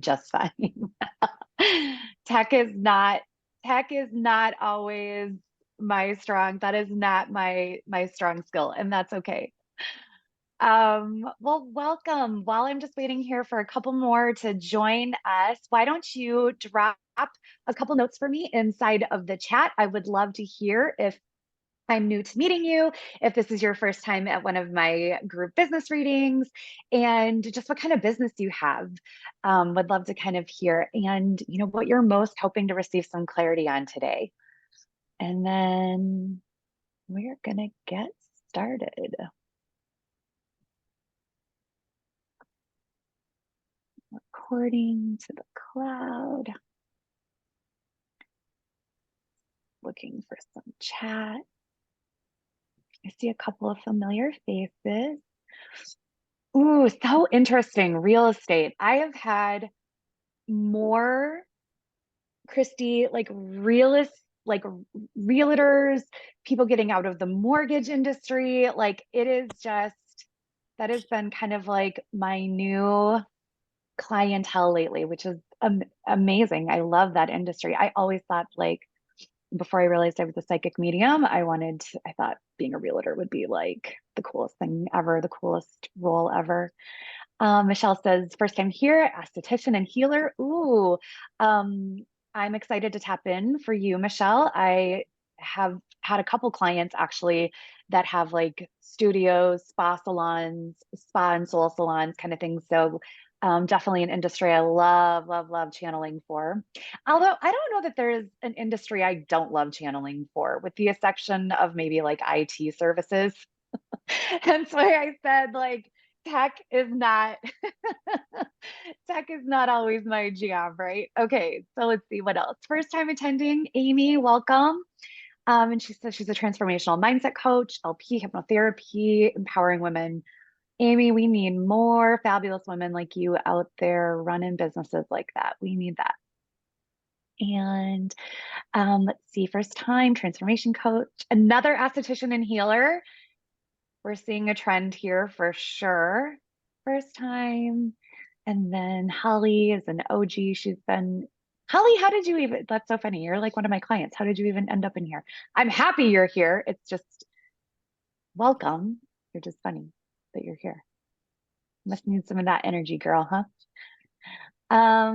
just fine. Tech is not tech is not always my strong. That is not my strong skill, and that's okay. Well, welcome. While I'm just waiting here for a couple more to join us, why don't you drop a couple notes for me inside of the chat? I would love to hear if I'm new to meeting you, if this is your first time at one of my group business readings, and just what kind of business you have. Would love to kind of hear, and what you're most hoping to receive some clarity on today. And then we're gonna get started. Recording to the cloud. Looking for some chat. I see a couple of familiar faces. Ooh, so interesting. Real estate. I have had more, Christy, like realtors, people getting out of the mortgage industry. Like it is just, that has been kind of like my new clientele lately, which is amazing. I love that industry. I always thought, like, before I realized I was a psychic medium, I thought being a realtor would be like the coolest thing ever, the coolest role ever. Michelle says, first time here, esthetician and healer. Ooh, I'm excited to tap in for you, Michelle. I have had a couple clients actually that have like studios, spa salons, spa and soul salons kind of things. So definitely an industry I love, love, love channeling for. Although I don't know that there's an industry I don't love channeling for, with the exception of maybe like IT services. That's why I said like tech is not tech is not always my jam, right? Okay, so let's see what else. First time attending, Amy, welcome. And she says she's a transformational mindset coach, LP, hypnotherapy, empowering women. Amy, we need more fabulous women like you out there running businesses like that. We need that. And let's see, first time transformation coach, another esthetician and healer. We're seeing a trend here for sure. First time. And then Holly is an OG. Holly, how did you even, that's so funny. You're like one of my clients. How did you even end up in here? I'm happy you're here. It's just welcome. You're just funny that you're here. Must need some of that energy, girl, huh?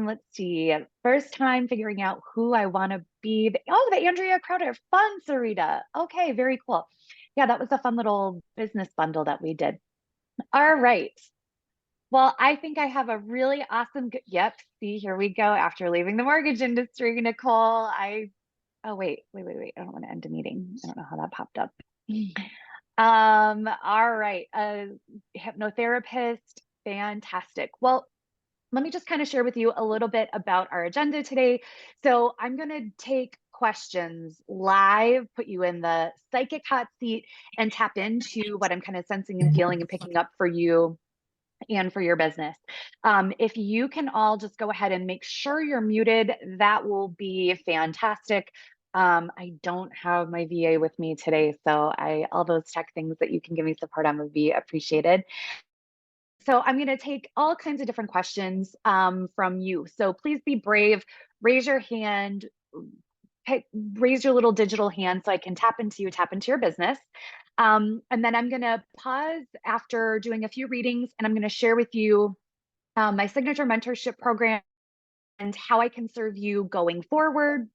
Let's see. First time figuring out who I want to be. Oh, the Andrea Crowder. Fun, Sarita. Okay, very cool. Yeah, that was a fun little business bundle that we did. All right. Well, I think I have a really awesome, yep, see, here we go. After leaving the mortgage industry, Nicole, oh, wait. I don't want to end a meeting. I don't know how that popped up. All right. Hypnotherapist, fantastic. Well, let me just kind of share with you a little bit about our agenda today. So I'm going to take questions live, put you in the psychic hot seat, and tap into what I'm kind of sensing and feeling and picking up for you and for your business. If you can all just go ahead and make sure you're muted, that will be fantastic. I don't have my VA with me today, so all those tech things that you can give me support on would be appreciated. So I'm going to take all kinds of different questions from you. So please be brave, raise your hand, raise your little digital hand so I can tap into your business. And then I'm going to pause after doing a few readings, and I'm going to share with you my signature mentorship program and how I can serve you going forward.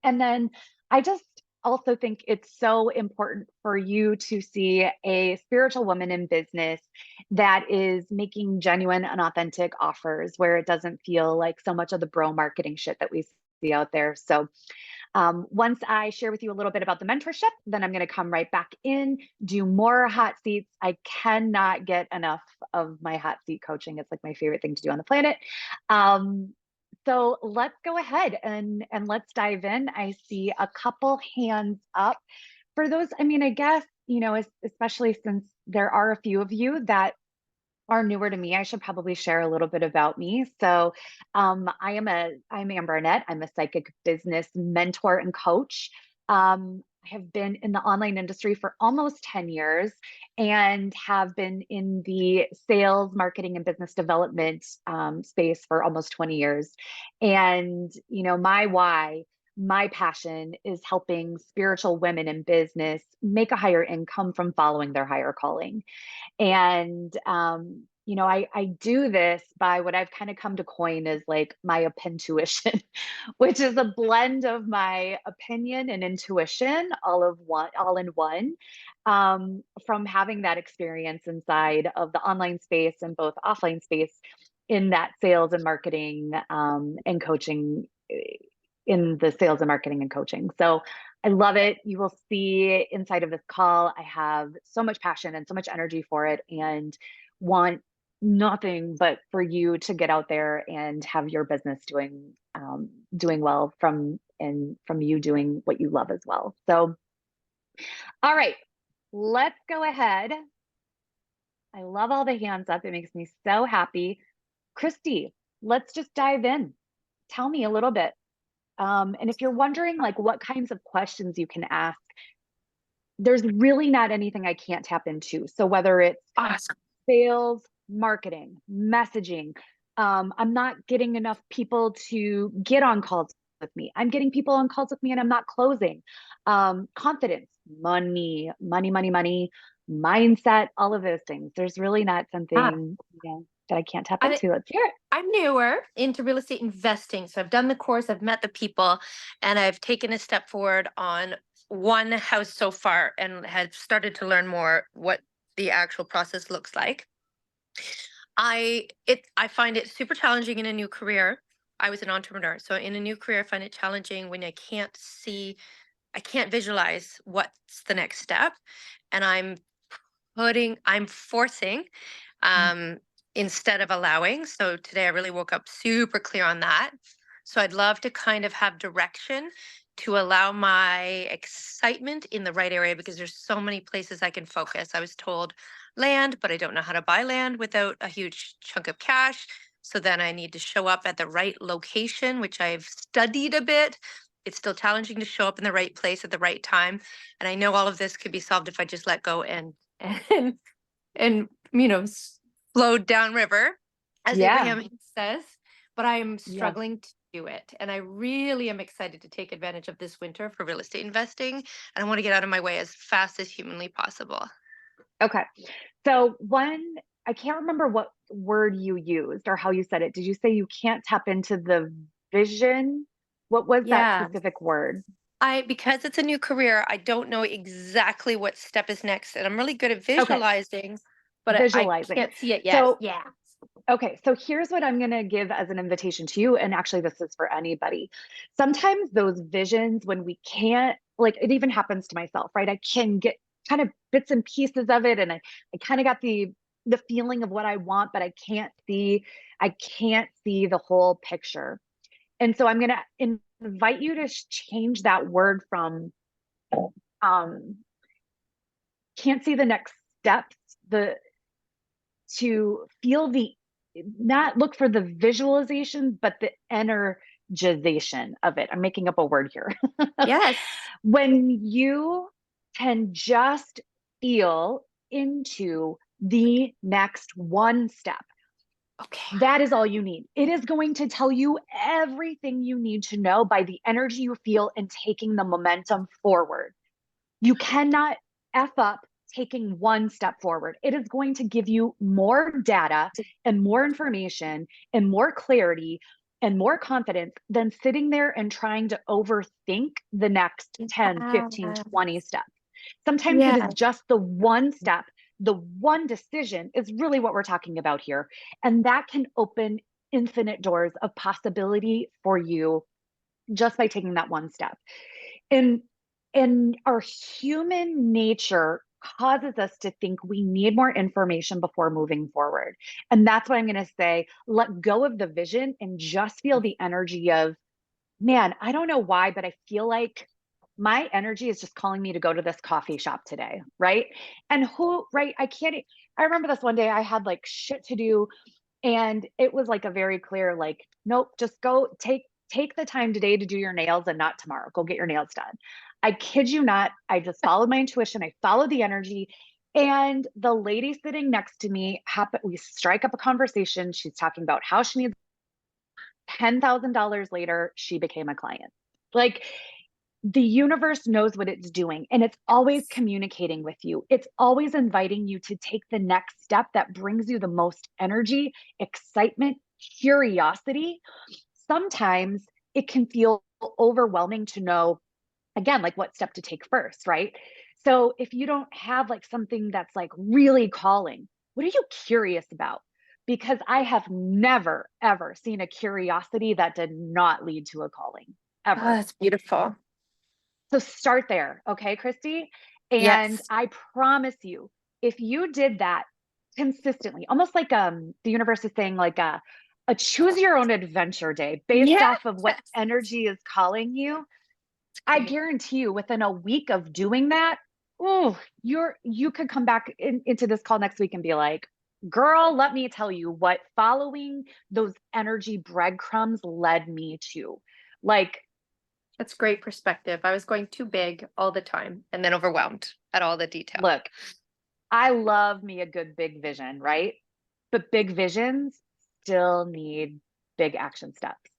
And then I just also think it's so important for you to see a spiritual woman in business that is making genuine and authentic offers where it doesn't feel like so much of the bro marketing shit that we see out there. So once I share with you a little bit about the mentorship, then I'm going to come right back in, do more hot seats. I cannot get enough of my hot seat coaching. It's like my favorite thing to do on the planet. So let's go ahead and let's dive in. I see a couple hands up. For those, I mean, I guess, especially since there are a few of you that are newer to me, I should probably share a little bit about me. So I'm Amber Arnett. I'm a psychic business mentor and coach. I have been in the online industry for almost 10 years and have been in the sales, marketing, and business development space for almost 20 years. And, my why, my passion is helping spiritual women in business make a higher income from following their higher calling. And, I do this by what I've kind of come to coin as like my intuition, which is a blend of my opinion and intuition, all in one. From having that experience inside of the online space and both offline space in that sales and marketing and coaching in the sales and marketing and coaching. So I love it. You will see inside of this call, I have so much passion and so much energy for it and want nothing but for you to get out there and have your business doing well from you doing what you love as well. So, all right, let's go ahead. I love all the hands up. It makes me so happy. Christy, let's just dive in. Tell me a little bit. And if you're wondering like what kinds of questions you can ask, there's really not anything I can't tap into. So whether it's Awesome. sales, marketing, messaging, I'm not getting enough people to get on calls with me. I'm getting people on calls with me and I'm not closing. Confidence, money, mindset, all of those things. There's really not Ah, something, that I can't tap I, into. Let's hear it. I'm newer into real estate investing. So I've done the course, I've met the people, and I've taken a step forward on one house so far and have started to learn more what the actual process looks like. I find it super challenging in a new career. I was an entrepreneur. So in a new career, I find it challenging when I can't visualize what's the next step. And I'm forcing Mm. um, instead of allowing. So today I really woke up super clear on that. So I'd love to kind of have direction to allow my excitement in the right area because there's so many places I can focus. I was told land, but I don't know how to buy land without a huge chunk of cash. So then I need to show up at the right location, which I've studied a bit. It's still challenging to show up in the right place at the right time. And I know all of this could be solved if I just let go and and flowed downriver, as Yeah. Abraham says. But I am Yes. struggling to do it, and I really am excited to take advantage of this winter for real estate investing. And I want to get out of my way as fast as humanly possible. Okay. So I can't remember what word you used or how you said it. Did you say you can't tap into the vision? What was that Yeah. specific word? Because it's a new career, I don't know exactly what step is next, and I'm really good at Okay. visualizing, but I Visualizing. can't see it yet. So, Yeah. okay. So here's what I'm going to give as an invitation to you. And actually, this is for anybody. Sometimes those visions, when we can't, like it even happens to myself, right? I can get kind of bits and pieces of it. And I kind of got the feeling of what I want, but I can't see the whole picture. And so I'm going to invite you to change that word from um, can't see the next steps, the to feel the not look for the visualization, but the energization of it. I'm making up a word here. Yes. When you can just feel into the next one step, Okay. that is all you need. It is going to tell you everything you need to know by the energy you feel and taking the momentum forward. You cannot F up taking one step forward. It is going to give you more data and more information and more clarity and more confidence than sitting there and trying to overthink the next 10, 15, Yeah. 20 steps. Sometimes it is Yeah. just the one step, the one decision is really what we're talking about here. And that can open infinite doors of possibility for you just by taking that one step. And our human nature causes us to think we need more information before moving forward. And that's what I'm going to say. Let go of the vision and just feel the energy of, man, I don't know why, but I feel like my energy is just calling me to go to this coffee shop today. Right. And right. I remember this one day I had like shit to do. And it was like a very clear, like, nope, just go take the time today to do your nails and not tomorrow. Go get your nails done. I kid you not. I just followed my intuition. I followed the energy. And the lady sitting next to me, we strike up a conversation. She's talking about how she needs $10,000 later, she became a client. Like the universe knows what it's doing and it's always communicating with you. It's always inviting you to take the next step that brings you the most energy, excitement, curiosity. Sometimes it can feel overwhelming to know, again, like what step to take first, right? So if you don't have like something that's like really calling, what are you curious about? Because I have never, ever seen a curiosity that did not lead to a calling, Oh, ever. that's beautiful. So start there, okay, Christy? And Yes. I promise you, if you did that consistently, almost like the universe is saying like a choose your own adventure day based Yes. off of what energy is calling you, I Great. guarantee you within a week of doing that, oh, you could come back into this call next week and be like, girl, let me tell you what following those energy breadcrumbs led me to. Like, That's great perspective. I was going too big all the time and then overwhelmed at all the detail. look, I love me a good big vision, right? But big visions still need big action steps.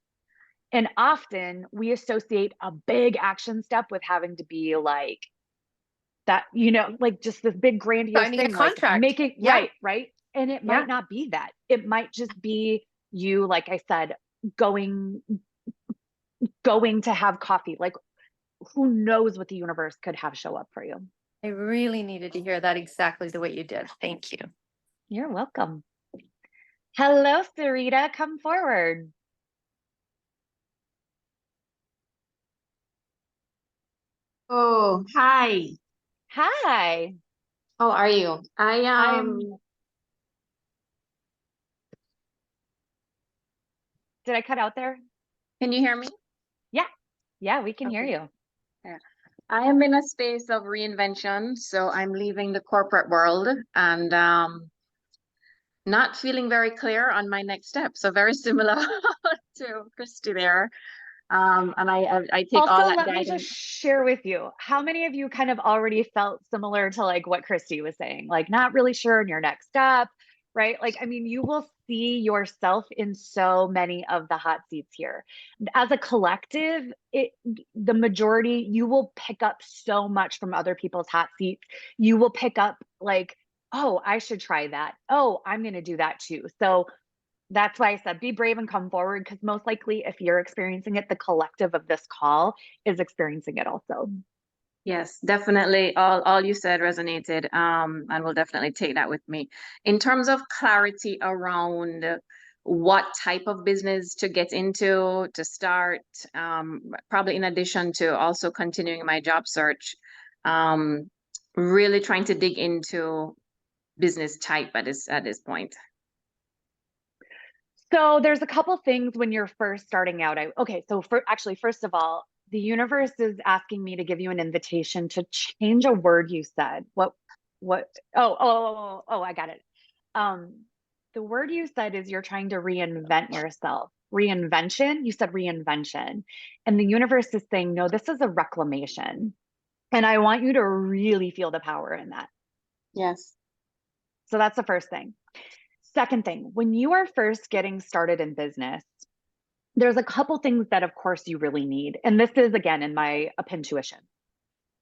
And often we associate a big action step with having to be like that, like just this big grandiose Signing a thing, like contract. make it Yeah. right, right? And it Yeah. might not be that. It might just be you, like I said, going to have coffee. Like who knows what the universe could have show up for you. I really needed to hear that exactly the way you did. Thank you. You're welcome. Hello, Sarita, come forward. Oh, hi. Hi. How are you? I'm Did I cut out there? Can you hear me? Yeah. Yeah, we can hear Okay. you. Yeah. I am in a space of reinvention, so I'm leaving the corporate world and not feeling very clear on my next step. So very similar to Christy there. And I take all Also, that let me just guidance. share with you, how many of you kind of already felt similar to like what Christy was saying, like not really sure in your next step, right? Like, I mean, you will see yourself in so many of the hot seats here. As a collective, the majority, you will pick up so much from other people's hot seats. You will pick up like, oh, I should try that. Oh, I'm going to do that too. So that's why I said be brave and come forward, because most likely, if you're experiencing it, the collective of this call is experiencing it also. Yes, definitely. All you said resonated. And will definitely take that with me. In terms of clarity around what type of business to get into, to start, probably in addition to also continuing my job search, um, really trying to dig into business type at this point. So there's a couple things when you're first starting out. Okay, so first of all, the universe is asking me to give you an invitation to change a word you said. What? Oh, I got it. Um, the word you said is you're trying to reinvent yourself. Reinvention, you said reinvention. And the universe is saying, no, this is a reclamation. And I want you to really feel the power in that. Yes. So that's the first thing. Second thing, when you are first getting started in business, there's a couple things that, of course, you really need. And this is, again, in my intuition.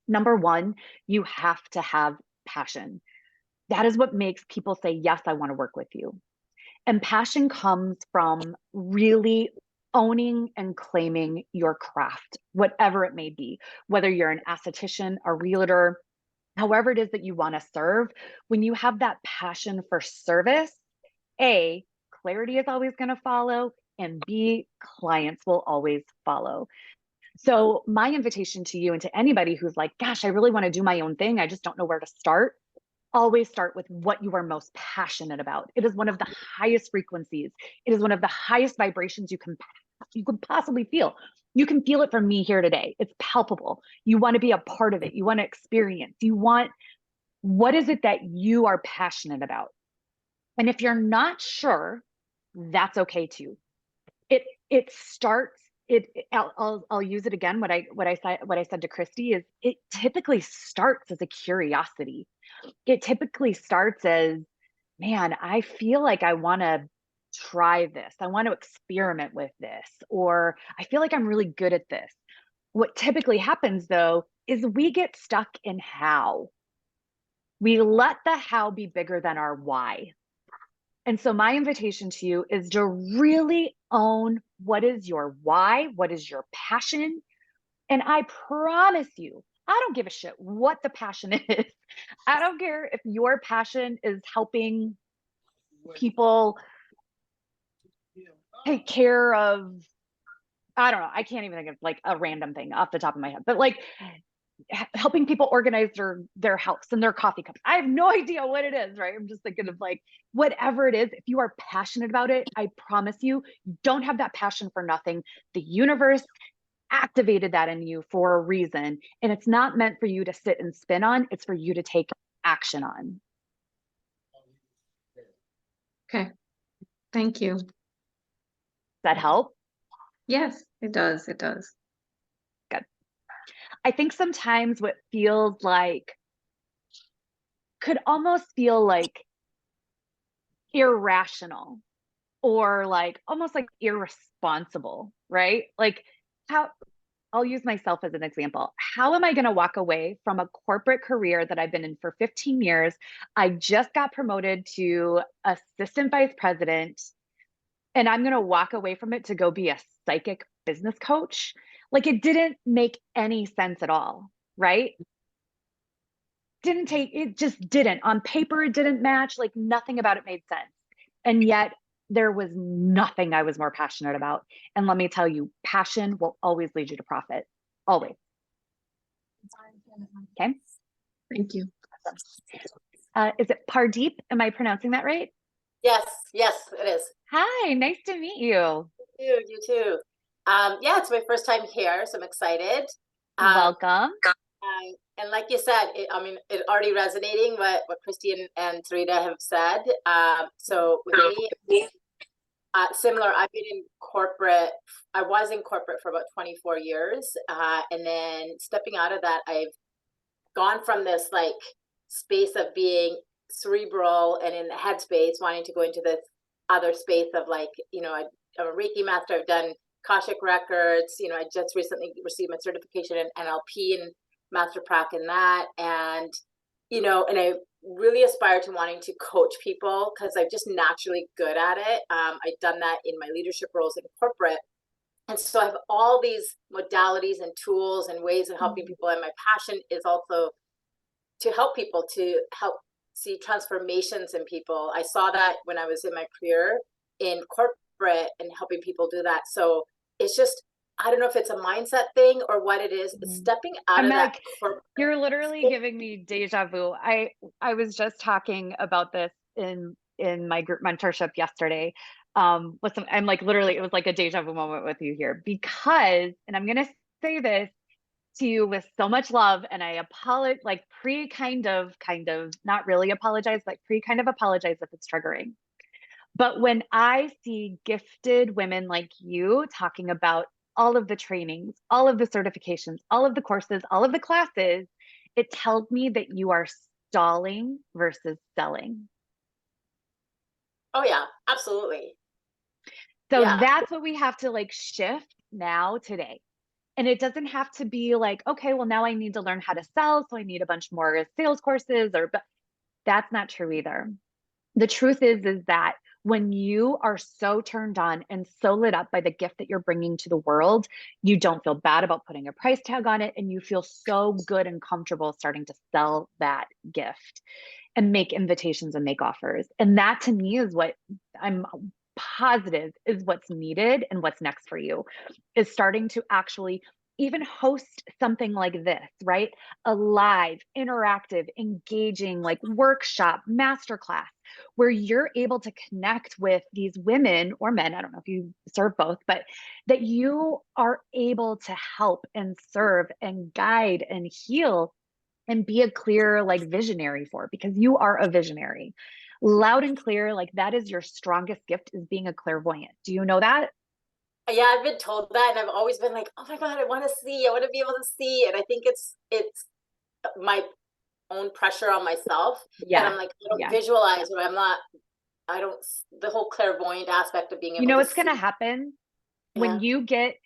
Number one, you have to have passion. That is what makes people say, yes, I want to work with you. And passion comes from really owning and claiming your craft, whatever it may be, whether you're an esthetician, a realtor, however it is that you want to serve. When you have that passion for service, A, clarity is always going to follow, and B, clients will always follow. So, my invitation to you and to anybody who's like, gosh, I really want to do my own thing, I just don't know where to start. Always start with what you are most passionate about. It is one of the highest frequencies. It is one of the highest vibrations you can possibly feel. You can feel it from me here today. It's palpable. You want to be a part of it. You want to experience. What is it that you are passionate about? And if you're not sure, that's okay too. It starts I'll use it again. What I said to Christy is it typically starts as a curiosity. It typically starts as, man, I feel like I want to try this. I want to experiment with this, or I feel like I'm really good at this. What typically happens though is we get stuck in how. We let the how be bigger than our why. And so my invitation to you is to really own what is your why, what is your passion. And I promise you, I don't give a shit what the passion is. I don't care if your passion is helping people take care of, I don't know, I can't even think of like a random thing off the top of my head, but like helping people organize their house and their coffee cups. I have no idea what it is, right? I'm just thinking of like whatever it is. If you are passionate about it, I promise you, you don't have that passion for nothing. The universe activated that in you for a reason, and it's not meant for you to sit and spin on. It's for you to take action on. Okay, thank you. Does that help? Yes, it does. It does. Good. I think sometimes what feels like could almost feel like irrational or like almost like irresponsible, right? Like how I'll use myself as an example. How am I going to walk away from a corporate career that I've been in for 15 years? I just got promoted to assistant vice president, and I'm going to walk away from it to go be a psychic business coach. Like it didn't make any sense at all, right? It just didn't. On paper, it didn't match. Like nothing about it made sense. And yet there was nothing I was more passionate about. And let me tell you, passion will always lead you to profit. Always. Okay. Thank you. Is it Pardeep? Am I pronouncing that right? Yes, yes, it is. Hi, nice to meet you. You too. Yeah, it's my first time here, so I'm excited. Welcome. And like you said, I mean, it already resonating what Christy and Sarita have said. So with me, similar, I've been in corporate. I was in corporate for about 24 years. And then stepping out of that, I've gone from this like space of being cerebral and in the headspace, wanting to go into this other space of like, you know, I'm a Reiki master. I've done Akashic records. You know, I just recently received my certification in NLP and Master Prac in that. And, you know, and I really aspire to wanting to coach people because I'm just naturally good at it. I've done that in my leadership roles in corporate. And so I have all these modalities and tools and ways of helping people. And my passion is also to help people, to help see transformations in people. I saw that when I was in my career in corporate and helping people do that. So it's just, I don't know if it's a mindset thing or what it is. It's stepping out of that. You're literally giving me deja vu. I was just talking about this in my group mentorship yesterday. I'm like literally, it was like a deja vu moment with you here because, and I'm gonna say this to you with so much love, and I apologize, like kind of, not really apologize, but kind of apologize if it's triggering. But when I see gifted women like you talking about all of the trainings, all of the certifications, all of the courses, all of the classes, it tells me that you are stalling versus selling. Oh yeah, absolutely. So that's what we have to like shift now today. And it doesn't have to be like, okay, well now I need to learn how to sell, so I need a bunch more sales courses, but that's not true either. The truth is that when you are so turned on and so lit up by the gift that you're bringing to the world, you don't feel bad about putting a price tag on it, and you feel so good and comfortable starting to sell that gift and make invitations and make offers. And that to me is what I'm positive is what's needed and what's next for you, is starting to actually even host something like this, right? A live, interactive, engaging, like workshop, masterclass, where you're able to connect with these women or men, I don't know if you serve both, but that you are able to help and serve and guide and heal and be a clear, like visionary for, because you are a visionary. Loud and clear, like that is your strongest gift, is being a clairvoyant. Do you know that? Yeah, I've been told that, and I've always been like, oh my God, I want to see, I want to be able to see. And I think it's my own pressure on myself that Yeah. I'm like, I don't Yeah. visualize, or I don't, the whole clairvoyant aspect of being You able know to what's see. going to happen when Yeah. you get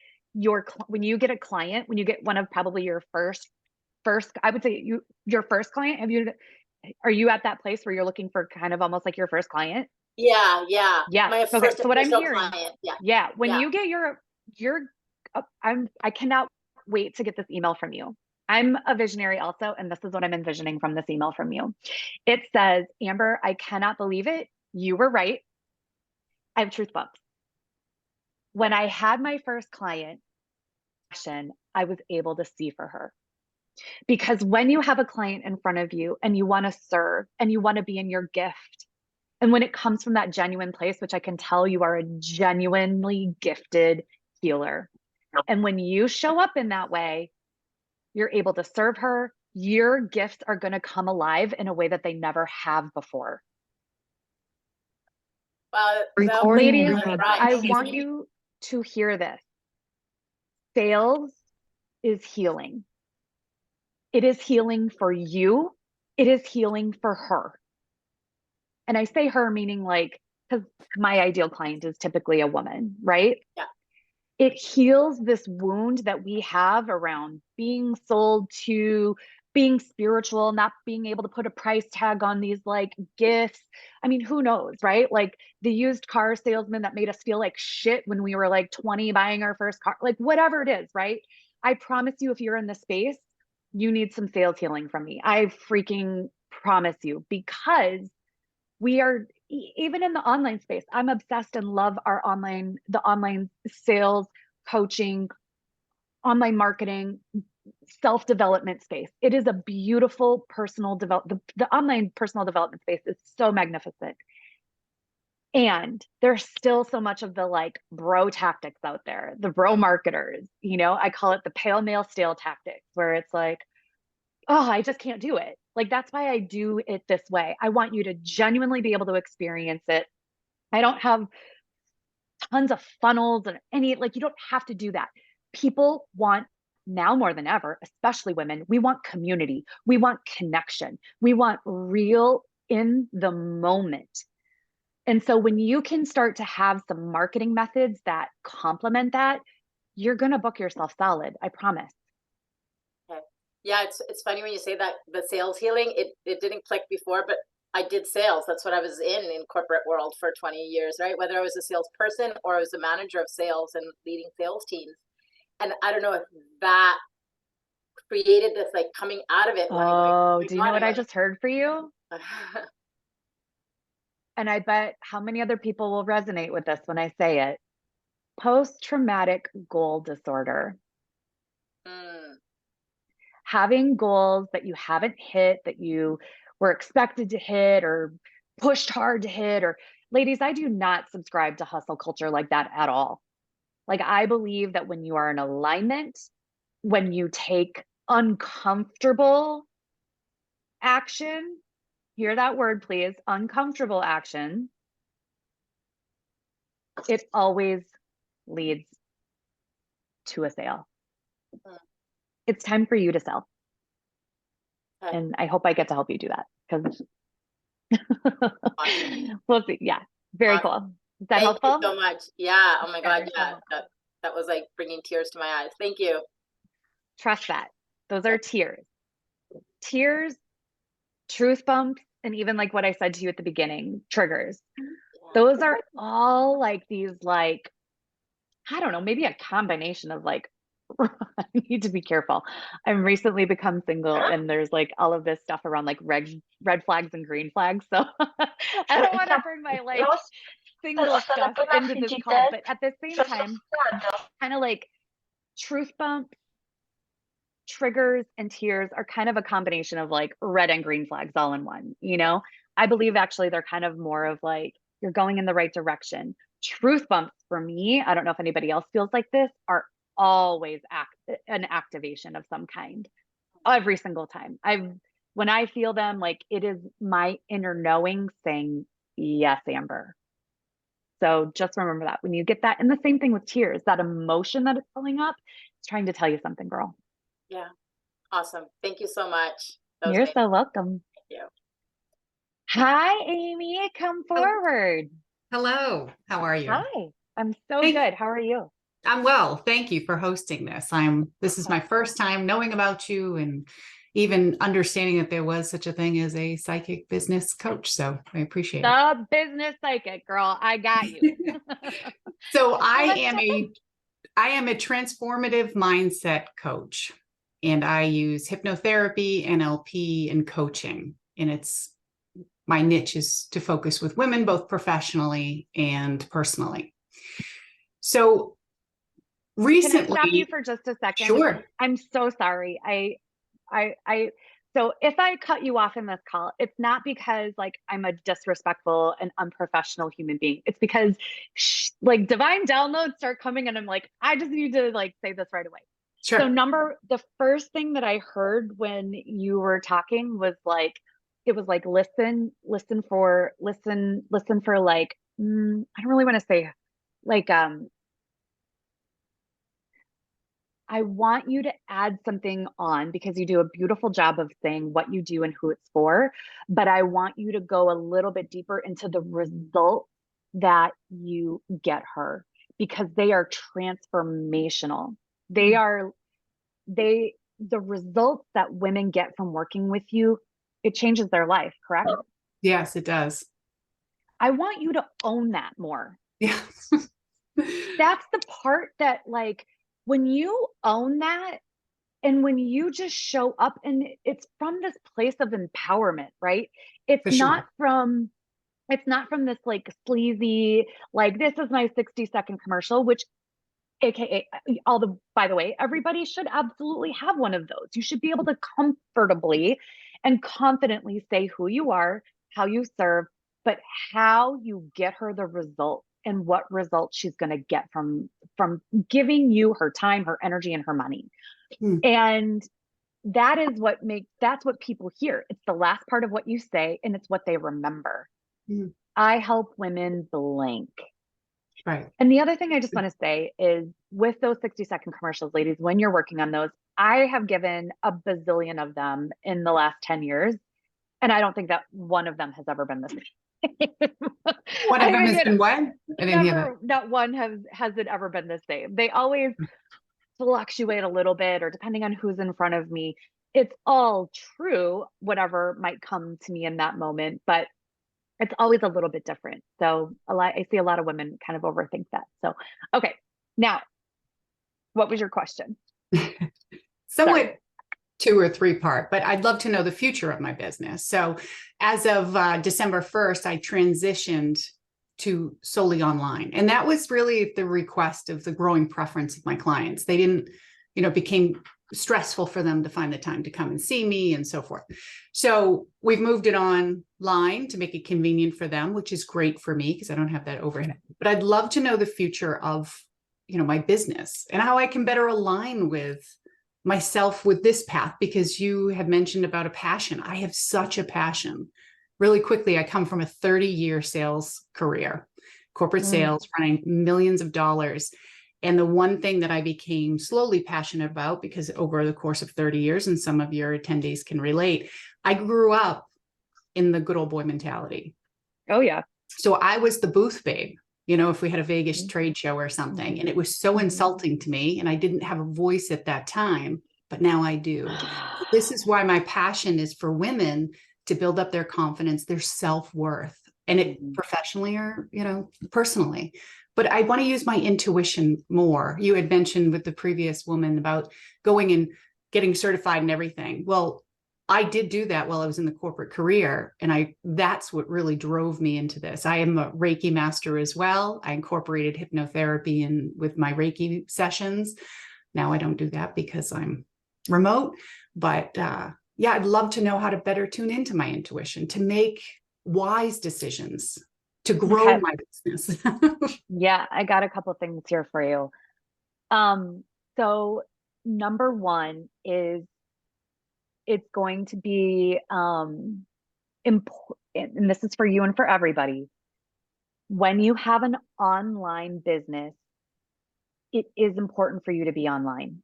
when you get a client, when you get one of probably your first, I would say your first client, are you at that place where you're looking for kind of almost like your first client? Yeah, yeah. Yeah. My Okay. first So what I'm official hearing, client. Yeah, yeah, when yeah. you get your, I cannot wait to get this email from you. I'm a visionary also, and this is what I'm envisioning from this email from you. It says, Amber, I cannot believe it. You were right. I have truth bumps. When I had my first client, I was able to see for her. Because when you have a client in front of you and you want to serve and you want to be in your gift, and when it comes from that genuine place, which I can tell you are a genuinely gifted healer. And when you show up in that way, you're able to serve her. Your gifts are going to come alive in a way that they never have before. Wow, Ladies, right. I want you to hear this. Sales is healing. It is healing for you. It is healing for her. And I say her meaning like, because my ideal client is typically a woman, right? Yeah. It heals this wound that we have around being sold to, being spiritual, not being able to put a price tag on these like gifts. I mean, who knows, right? Like the used car salesman that made us feel like shit when we were like 20 buying our first car, like whatever it is, right? I promise you, if you're in this space, you need some sales healing from me. I freaking promise you, because we are even in the online space. I'm obsessed and love the online sales, coaching, online marketing, self-development space. It is a beautiful personal development. The online personal development space is so magnificent. And there's still so much of the like bro tactics out there, the bro marketers, I call it the pale male stale tactics, where it's like, oh, I just can't do it. Like, that's why I do it this way. I want you to genuinely be able to experience it. I don't have tons of funnels and you don't have to do that. People want, now more than ever, especially women, we want community. We want connection. We want real in the moment. And so when you can start to have some marketing methods that complement that, you're going to book yourself solid. I promise. Okay. Yeah, it's funny when you say that, the sales healing, it didn't click before, but I did sales. That's what I was in corporate world for 20 years, right? Whether I was a salesperson or I was a manager of sales and leading sales teams. And I don't know if that created this like coming out of it. Oh, do you know what I just heard for you? Like, And I bet how many other people will resonate with this when I say it. Post-traumatic goal disorder. Having goals that you haven't hit, that you were expected to hit or pushed hard to hit, or ladies, I do not subscribe to hustle culture like that at all. Like, I believe that when you are in alignment, when you take uncomfortable action, hear that word, please, uncomfortable action, it always leads to a sale. It's time for you to sell. Okay. And I hope I get to help you do that, because we'll see. Yeah, very cool. Is that Thank helpful? you so much. Yeah. Oh my God. Very Yeah. cool. That was like bringing tears to my eyes. Thank you. Trust that. Those are tears. Tears, truth bumps, and even like what I said to you at the beginning, triggers. Those are all like these, like, I don't know, maybe a combination of like, I need to be careful. I'm recently become single, and there's like all of this stuff around like red flags and green flags. So I don't want to bring my like single stuff into this call, but at the same time, kind of like truth bumps, triggers, and tears are kind of a combination of like red and green flags all in one. I believe actually they're kind of more of like, you're going in the right direction. Truth bumps for me, I don't know if anybody else feels like this, are always an activation of some kind every single time. When I feel them, like, it is my inner knowing saying, yes, Amber, So just remember that when you get that, and the same thing with tears, that emotion that it's pulling up, it's trying to tell you something, girl. Yeah. Awesome. Thank you so much. That was You're amazing. so welcome. Thank you. Hi, Amy, come forward. Hello, how are you? Hi, I'm so Thank- good. How are you? I'm well. Thank you for hosting this. This is my first time knowing about you and even understanding that there was such a thing as a psychic business coach. So I appreciate it. The business psychic, girl. I got you. So let's I am a transformative mindset coach, and I use hypnotherapy, NLP, and coaching. And my niche is to focus with women, both professionally and personally. So recently, Can I stop you for just a second? Sure. I'm so sorry. So if I cut you off in this call, it's not because like I'm a disrespectful and unprofessional human being. It's because like divine downloads start coming and I'm like, I just need to like say this right away. Sure. So the first thing that I heard when you were talking was like, it was like, listen for like, I don't really want to say like, I want you to add something on because you do a beautiful job of saying what you do and who it's for. But I want you to go a little bit deeper into the results that you get her because they are transformational. The results that women get from working with you, it changes their life, correct? Yes, it does. I want you to own that more. Yeah. That's the part that like, when you own that and when you just show up and it's from this place of empowerment, right? It's For sure. it's not from this like sleazy, like this is my 60-second commercial, which AKA by the way, everybody should absolutely have one of those. You should be able to comfortably and confidently say who you are, how you serve, but how you get her the result and what results she's going to get from giving you her time, her energy, and her money. And that's what people hear. It's the last part of what you say and it's what they remember. I help women blank. Right. And the other thing I just want to say is with those 60-second commercials, ladies, when you're working on those, I have given a bazillion of them in the last 10 years. And I don't think that one of them has ever been the same. One of them has been what? I didn't hear that. Not one has it ever been the same. They always fluctuate a little bit, or depending on who's in front of me, it's all true, whatever might come to me in that moment, but it's always a little bit different. So I see a lot of women kind of overthink that. So, okay. Now, what was your question? Somewhat 2 or 3 part, but I'd love to know the future of my business. So as of December 1st, I transitioned to solely online. And that was really the request of the growing preference of my clients. They didn't, became stressful for them to find the time to come and see me and so forth. So we've moved it online to make it convenient for them, which is great for me because I don't have that overhead. But I'd love to know the future of, my business and how I can better align with myself with this path, because you had mentioned about a passion. I have such a passion. Really quickly, I come from a 30-year sales career, corporate sales, running millions of dollars. And the one thing that I became slowly passionate about, because over the course of 30 years, and some of your attendees can relate, I grew up in the good old boy mentality. Oh, yeah. So I was the booth babe, if we had a Vegas trade show or something, and it was so insulting to me. And I didn't have a voice at that time, but now I do. This is why my passion is for women to build up their confidence, their self-worth, and it professionally or, personally. But I want to use my intuition more. You had mentioned with the previous woman about going and getting certified and everything. Well, I did do that while I was in the corporate career. And that's what really drove me into this. I am a Reiki master as well. I incorporated hypnotherapy in with my Reiki sessions. Now I don't do that because I'm remote, but I'd love to know how to better tune into my intuition, to make wise decisions, to grow my business. Yeah, I got a couple of things here for you. So number one is it's going to be important, and this is for you and for everybody. when you have an online business, it is important for you to be online.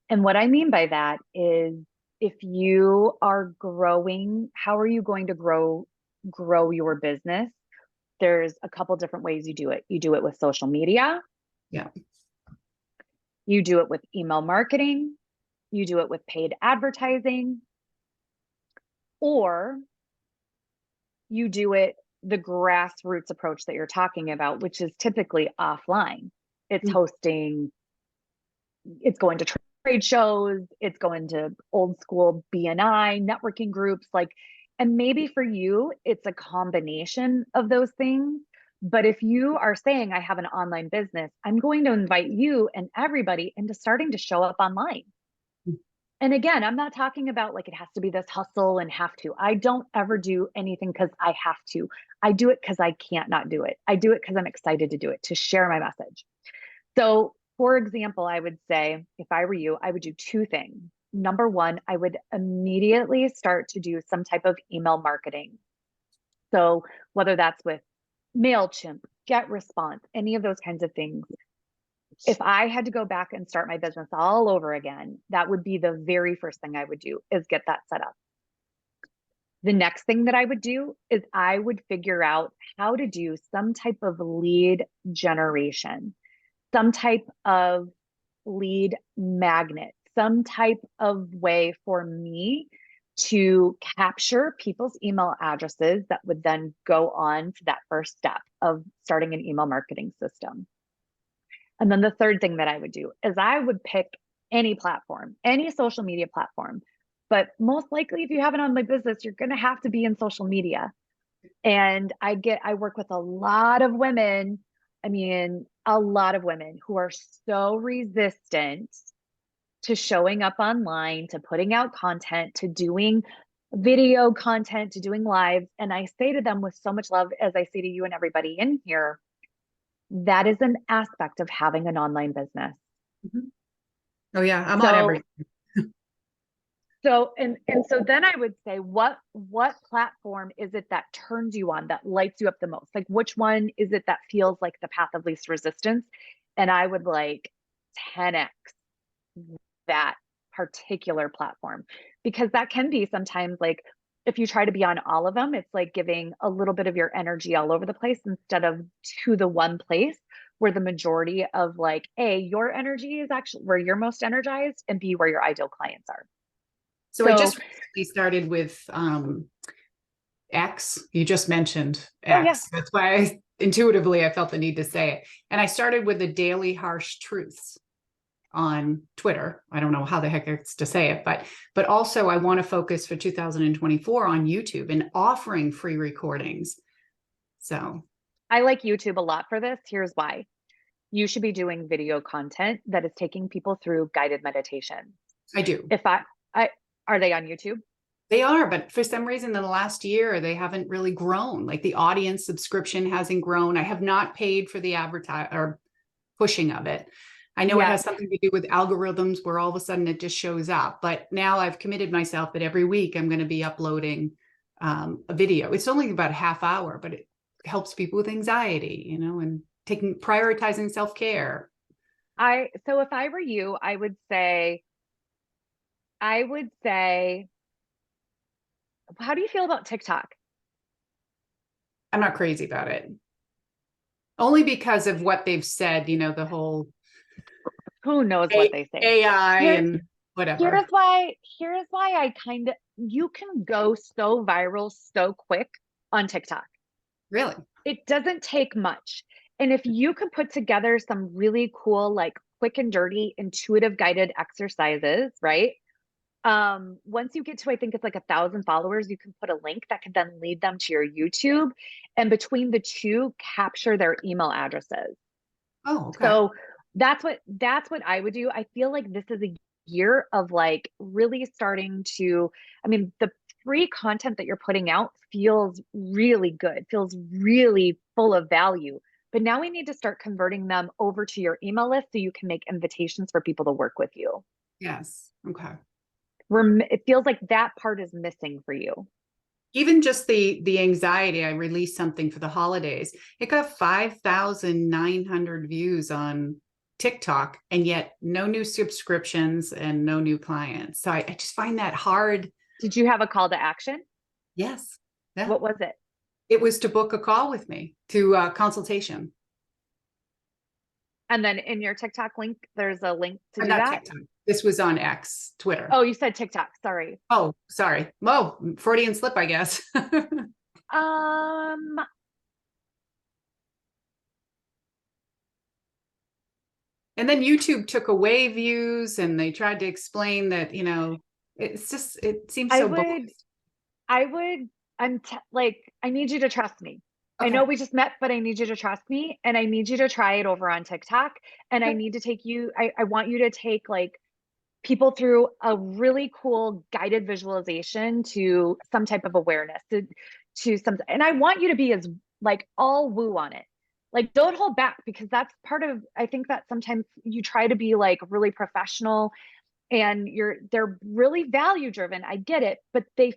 And what I mean by that is if you are growing, how are you going to grow your business? There's a couple different ways you do it. You do it with social media. Yeah. You do it with email marketing. You do it with paid advertising. Or you do it the grassroots approach that you're talking about, which is typically offline. It's Mm. hosting, it's going to trade shows, it's going to old school BNI networking groups, like, and maybe for you, it's a combination of those things. But if you are saying, I have an online business, I'm going to invite you and everybody into starting to show up online. And again, I'm not talking about like it has to be this hustle and have to. I don't ever do anything because I have to. I do it because I can't not do it. I do it because I'm excited to do it, to share my message. So, for example, I would say if I were you, I would do two things. Number one, I would immediately start to do some type of email marketing. So, whether that's with MailChimp, GetResponse, any of those kinds of things. If I had to go back and start my business all over again, that would be the very first thing I would do is get that set up. The next thing that I would do is I would figure out how to do some type of lead generation, some type of lead magnet, some type of way for me to capture people's email addresses that would then go on to that first step of starting an email marketing system. And then the third thing that I would do is I would pick any platform, any social media platform. But most likely, if you have an online business, you're going to have to be in social media. And I work with a lot of women. I mean, a lot of women who are so resistant to showing up online, to putting out content, to doing video content, to doing lives. And I say to them with so much love, as I say to you and everybody in here, that is an aspect of having an online business. Oh yeah, I'm on everything. So then I would say, what platform is it that turns you on, that lights you up the most? Like, which one is it that feels like the path of least resistance? And I would like 10x that particular platform, because that can be sometimes like, if you try to be on all of them, it's like giving a little bit of your energy all over the place instead of to the one place where the majority of like, A, your energy is actually where you're most energized, and B, where your ideal clients are. So I just recently started with X. You just mentioned X. Oh, yeah. That's why intuitively I felt the need to say it. And I started with the Daily Harsh Truths on Twitter. I don't know how the heck it's to say it, but also I want to focus for 2024 on YouTube and offering free recordings. So I like YouTube a lot for this. Here's why. You should be doing video content that is taking people through guided meditation. I do. Are they on YouTube? They are, but for some reason in the last year, they haven't really grown. Like the audience subscription hasn't grown. I have not paid for the advertise or pushing of it. I know it has something to do with algorithms where all of a sudden it just shows up. But now I've committed myself that every week I'm going to be uploading a video. It's only about a half hour, but it helps people with anxiety, and prioritizing self-care. So if I were you, I would say, how do you feel about TikTok? I'm not crazy about it. Only because of what they've said, the whole who knows what they say, AI and whatever. Here's why you can go so viral so quick on TikTok. Really? It doesn't take much. And if you could put together some really cool, like quick and dirty, intuitive guided exercises, right? Once you get to, I think it's like 1,000 followers, you can put a link that can then lead them to your YouTube, and between the two, capture their email addresses. Oh, okay. So that's what I would do. I feel like this is a year of like really starting to, the free content that you're putting out feels really good, feels really full of value. But now we need to start converting them over to your email list so you can make invitations for people to work with you. Yes. Okay. It feels like that part is missing for you. Even just the anxiety, I released something for the holidays. It got 5,900 views on TikTok, and yet no new subscriptions and no new clients. So I just find that hard. Did you have a call to action? Yes. Yeah. What was it? It was to book a call with me to consultation. And then in your TikTok link, there's a link to do Not that. TikTok. This was on X, Twitter. Oh, you said TikTok. Sorry. Oh, sorry. Whoa, Freudian slip, I guess. Um, And then YouTube took away views, and they tried to explain that, it's just, it seems I so would, bogus. like, I need you to trust me. I know Okay. we just met, but I need you to trust me, and I need you to try it over on TikTok. And I Okay. need to take you, I want you to take like people through a really cool guided visualization to some type of awareness to some, and I want you to be as like all woo on it. Like, don't hold back, because that's part of, I think that sometimes you try to be like really professional and they're really value driven. I get it, but they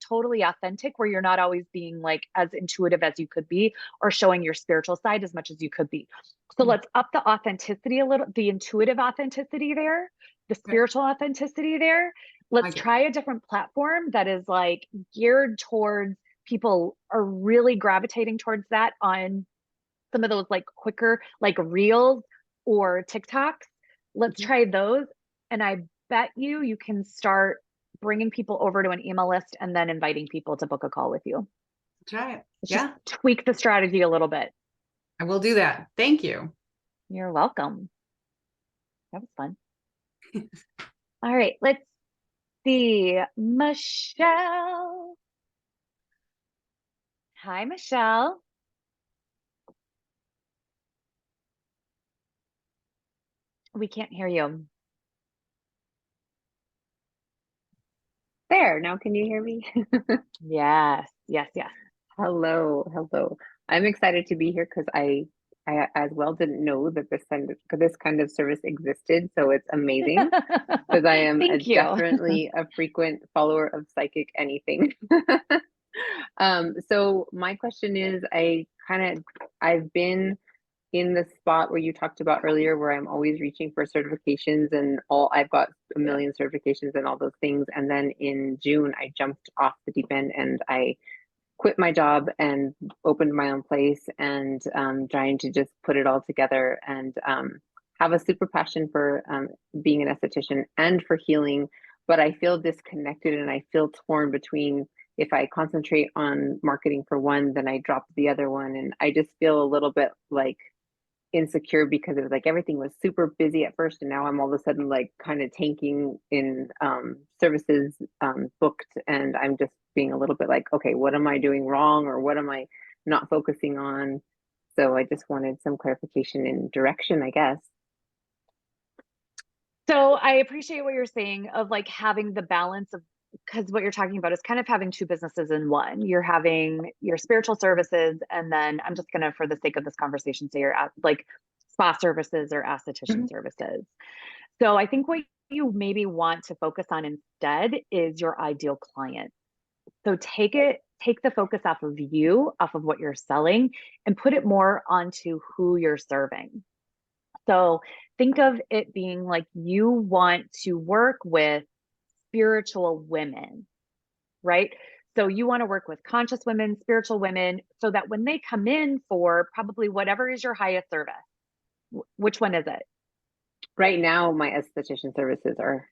totally authentic, where you're not always being like as intuitive as you could be or showing your spiritual side as much as you could be. So let's up the authenticity a little, the intuitive authenticity there, the spiritual authenticity there. Let's try a different platform that is like geared towards people are really gravitating towards that on some of those like quicker, like reels or TikToks. Let's try those. And I bet you can start bringing people over to an email list and then inviting people to book a call with you. Try it. Let's Yeah, just tweak the strategy a little bit. I will do that. Thank you. You're welcome. That was fun. All right, let's see. Michelle. Hi, Michelle. We can't hear you. There, now can you hear me? Yes, yes, yes. Hello, hello. I'm excited to be here because I as well didn't know that this kind of service existed. So it's amazing because I am Thank you. definitely a frequent follower of Psychic Anything. So my question is, I've been in the spot where you talked about earlier, where I'm always reaching for certifications and I've got a million certifications and all those things. And then in June, I jumped off the deep end and I quit my job and opened my own place and trying to just put it all together and have a super passion for being an esthetician and for healing. But I feel disconnected and I feel torn between, if I concentrate on marketing for one, then I drop the other one. And I just feel a little bit like insecure because it was like everything was super busy at first, and now I'm all of a sudden like kind of tanking in services booked, and I'm just being a little bit like, okay, what am I doing wrong, or what am I not focusing on? So I just wanted some clarification and direction, I guess. So I appreciate what you're saying of like having the balance of, because what you're talking about is kind of having two businesses in one. You're having your spiritual services, and then I'm just gonna, for the sake of this conversation, say you're at like spa services or esthetician services. So I think what you maybe want to focus on instead is your ideal client. So take the focus off of you, off of what you're selling, and put it more onto who you're serving. So think of it being like you want to work with spiritual women, right? So you want to work with conscious women, spiritual women, so that when they come in for probably whatever is your highest service, which one is it? Right now, my esthetician services are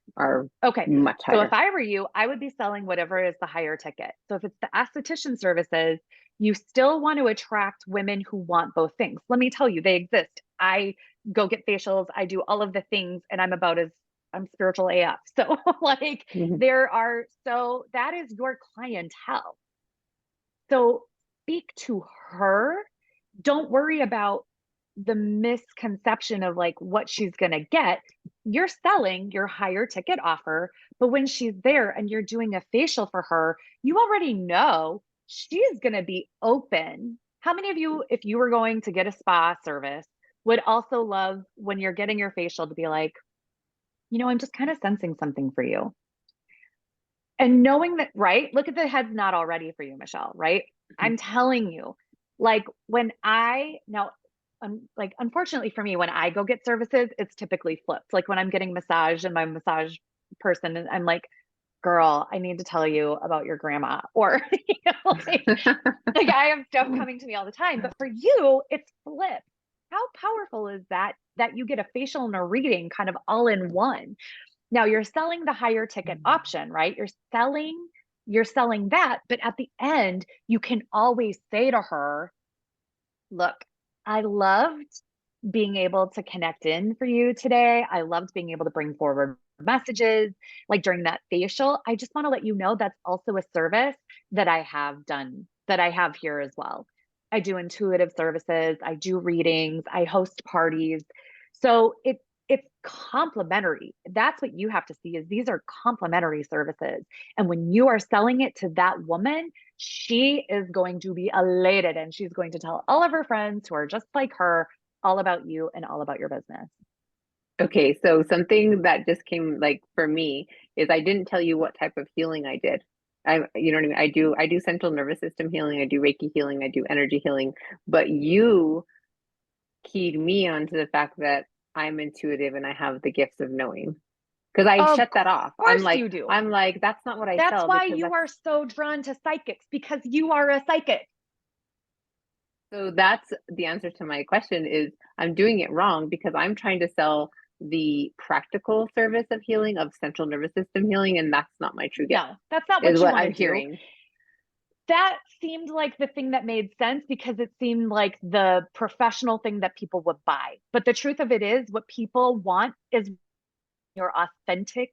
Okay. much higher. So if I were you, I would be selling whatever is the higher ticket. So if it's the esthetician services, you still want to attract women who want both things. Let me tell you, they exist. I go get facials, I do all of the things, and I'm spiritual AF. So like so that is your clientele. So speak to her. Don't worry about the misconception of like what she's going to get. You're selling your higher ticket offer, but when she's there and you're doing a facial for her, you already know she's going to be open. How many of you, if you were going to get a spa service, would also love when you're getting your facial to be like, I'm just kind of sensing something for you? And knowing that, right? Look at the heads not already for you, Michelle, right? I'm telling you, like when I now, like unfortunately for me, when I go get services, it's typically flipped. Like when I'm getting massage and my massage person, and I'm like, girl, I need to tell you about your grandma, or you know, like I have stuff coming to me all the time. But for you, it's flipped. How powerful is that? That you get a facial and a reading kind of all in one. Now you're selling the higher ticket option, right? You're selling that, but at the end, you can always say to her, look, I loved being able to connect in for you today. I loved being able to bring forward messages like during that facial. I just want to let you know that's also a service that I have done, that I have here as well. I do intuitive services, I do readings, I host parties. So it's complementary. That's what you have to see, is these are complementary services. And when you are selling it to that woman, she is going to be elated and she's going to tell all of her friends who are just like her all about you and all about your business. Okay, so something that just came like for me is I didn't tell you what type of healing I did. You know what I mean? I do central nervous system healing, I do Reiki healing, I do energy healing, but you keyed me onto the fact that I'm intuitive and I have the gifts of knowing. Because I Of shut that off. course you do. I'm like, that's not what I That's sell why because you are so drawn to psychics, because you are a psychic. so that's the answer to my question is I'm doing it wrong because I'm trying to sell the practical service of healing, of central nervous system healing, and that's not my true gift. No, that's not what Is you what want I'm to do. hearing. That seemed like the thing that made sense because it seemed like the professional thing that people would buy. But the truth of it is, what people want is your authentic,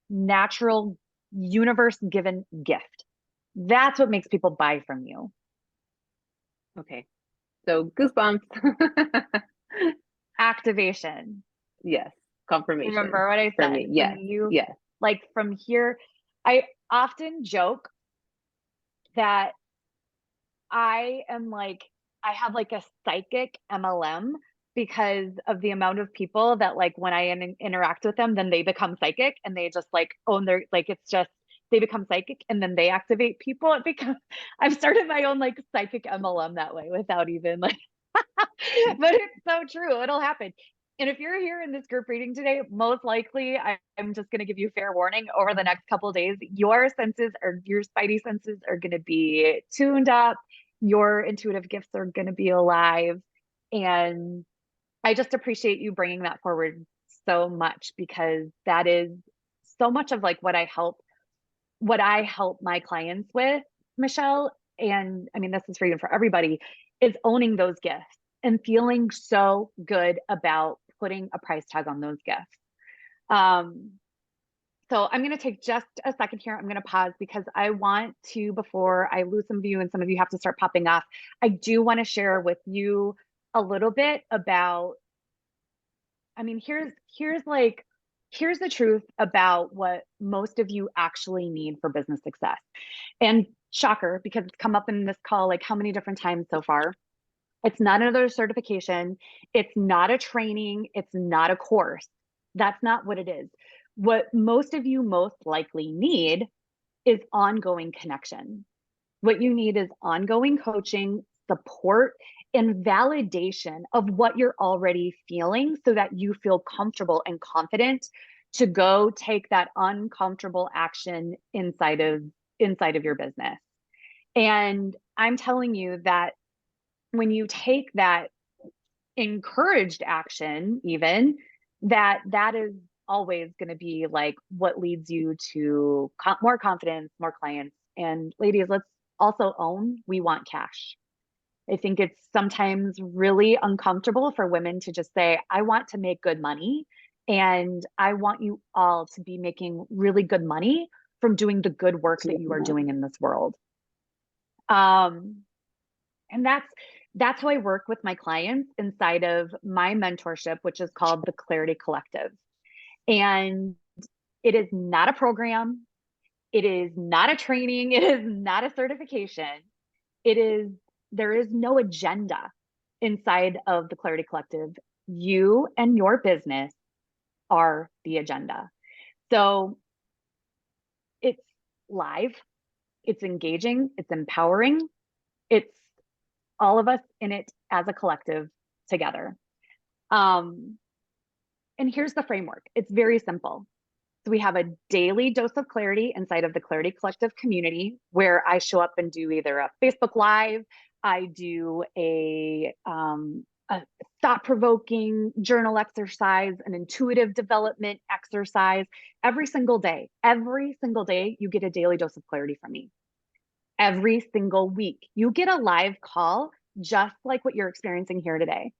natural, universe given gift. That's what makes people buy from you. Okay. So goosebumps. Activation. Yes. Confirmation. Remember what I For said? me. Yes. When you, Yes. like from here, I often joke that I am like, I have like a psychic MLM because of the amount of people that like when I interact with them, then they become psychic and they just like own their, like it's just, they become psychic and then they activate people. It becomes, I've started my own like psychic MLM that way without even like, but it's so true. It'll happen. And if you're here in this group reading today, most likely I'm just going to give you fair warning over the next couple of days, your senses or your spidey senses are going to be tuned up. Your intuitive gifts are going to be alive. And I just appreciate you bringing that forward so much because that is so much of like what I help my clients with, Michelle. And I mean, this is for you and for everybody, is owning those gifts and feeling so good about putting a price tag on those gifts. So I'm going to take just a second here. I'm going to pause because I want to, before I lose some of you and some of you have to start popping off, I do want to share with you a little bit about, I mean, here's the truth about what most of you actually need for business success. And shocker, because it's come up in this call like how many different times so far. It's not another certification. It's not a training. It's not a course. That's not what it is. What most of you most likely need is ongoing connection. What you need is ongoing coaching, support, and validation of what you're already feeling so that you feel comfortable and confident to go take that uncomfortable action inside of your business. And I'm telling you that when you take that encouraged action, even that is always going to be like what leads you to more confidence, more clients. And ladies, let's also own we want cash. I think it's sometimes really uncomfortable for women to just say, I want to make good money. And I want you all to be making really good money from doing the good work that you are doing in this world. And that's how I work with my clients inside of my mentorship, which is called the Clarity Collective. And it is not a program. It is not a training. It is not a certification. There is no agenda inside of the Clarity Collective. You and your business are the agenda. So live, it's engaging, it's empowering, it's all of us in it as a collective together. And here's the framework. It's very simple. So we have a daily dose of clarity inside of the Clarity Collective community, where I show up and do either a Facebook Live, I do a thought-provoking journal exercise, an intuitive development exercise every single day. Every single day, you get a daily dose of clarity from me. Every single week, you get a live call, just like what you're experiencing here today,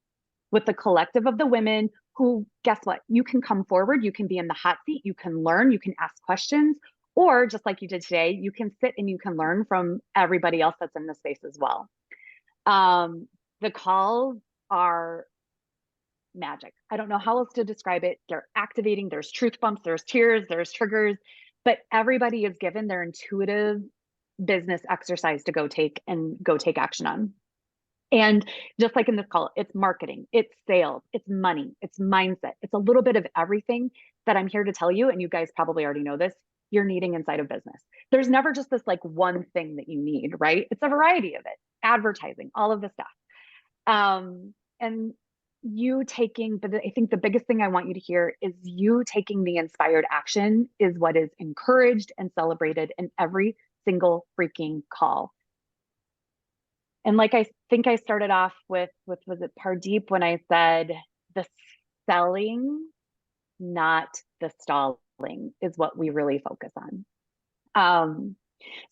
with the collective of the women who, guess what? You can come forward, you can be in the hot seat, you can learn, you can ask questions, or just like you did today, you can sit and you can learn from everybody else that's in the space as well. The calls are magic. I don't know how else to describe it. They're activating, there's truth bumps, there's tears, there's triggers, but everybody is given their intuitive business exercise to go take action on. And just like in this call, it's marketing, it's sales, it's money, it's mindset. It's a little bit of everything that I'm here to tell you. And you guys probably already know this, you're needing inside of business. There's never just this like one thing that you need, right? It's a variety of it, advertising, all of the stuff. And you taking, but I think the biggest thing I want you to hear is you taking the inspired action is what is encouraged and celebrated in every single freaking call. And like I think I started off with was it Pardeep when I said the selling, not the stalling, is what we really focus on.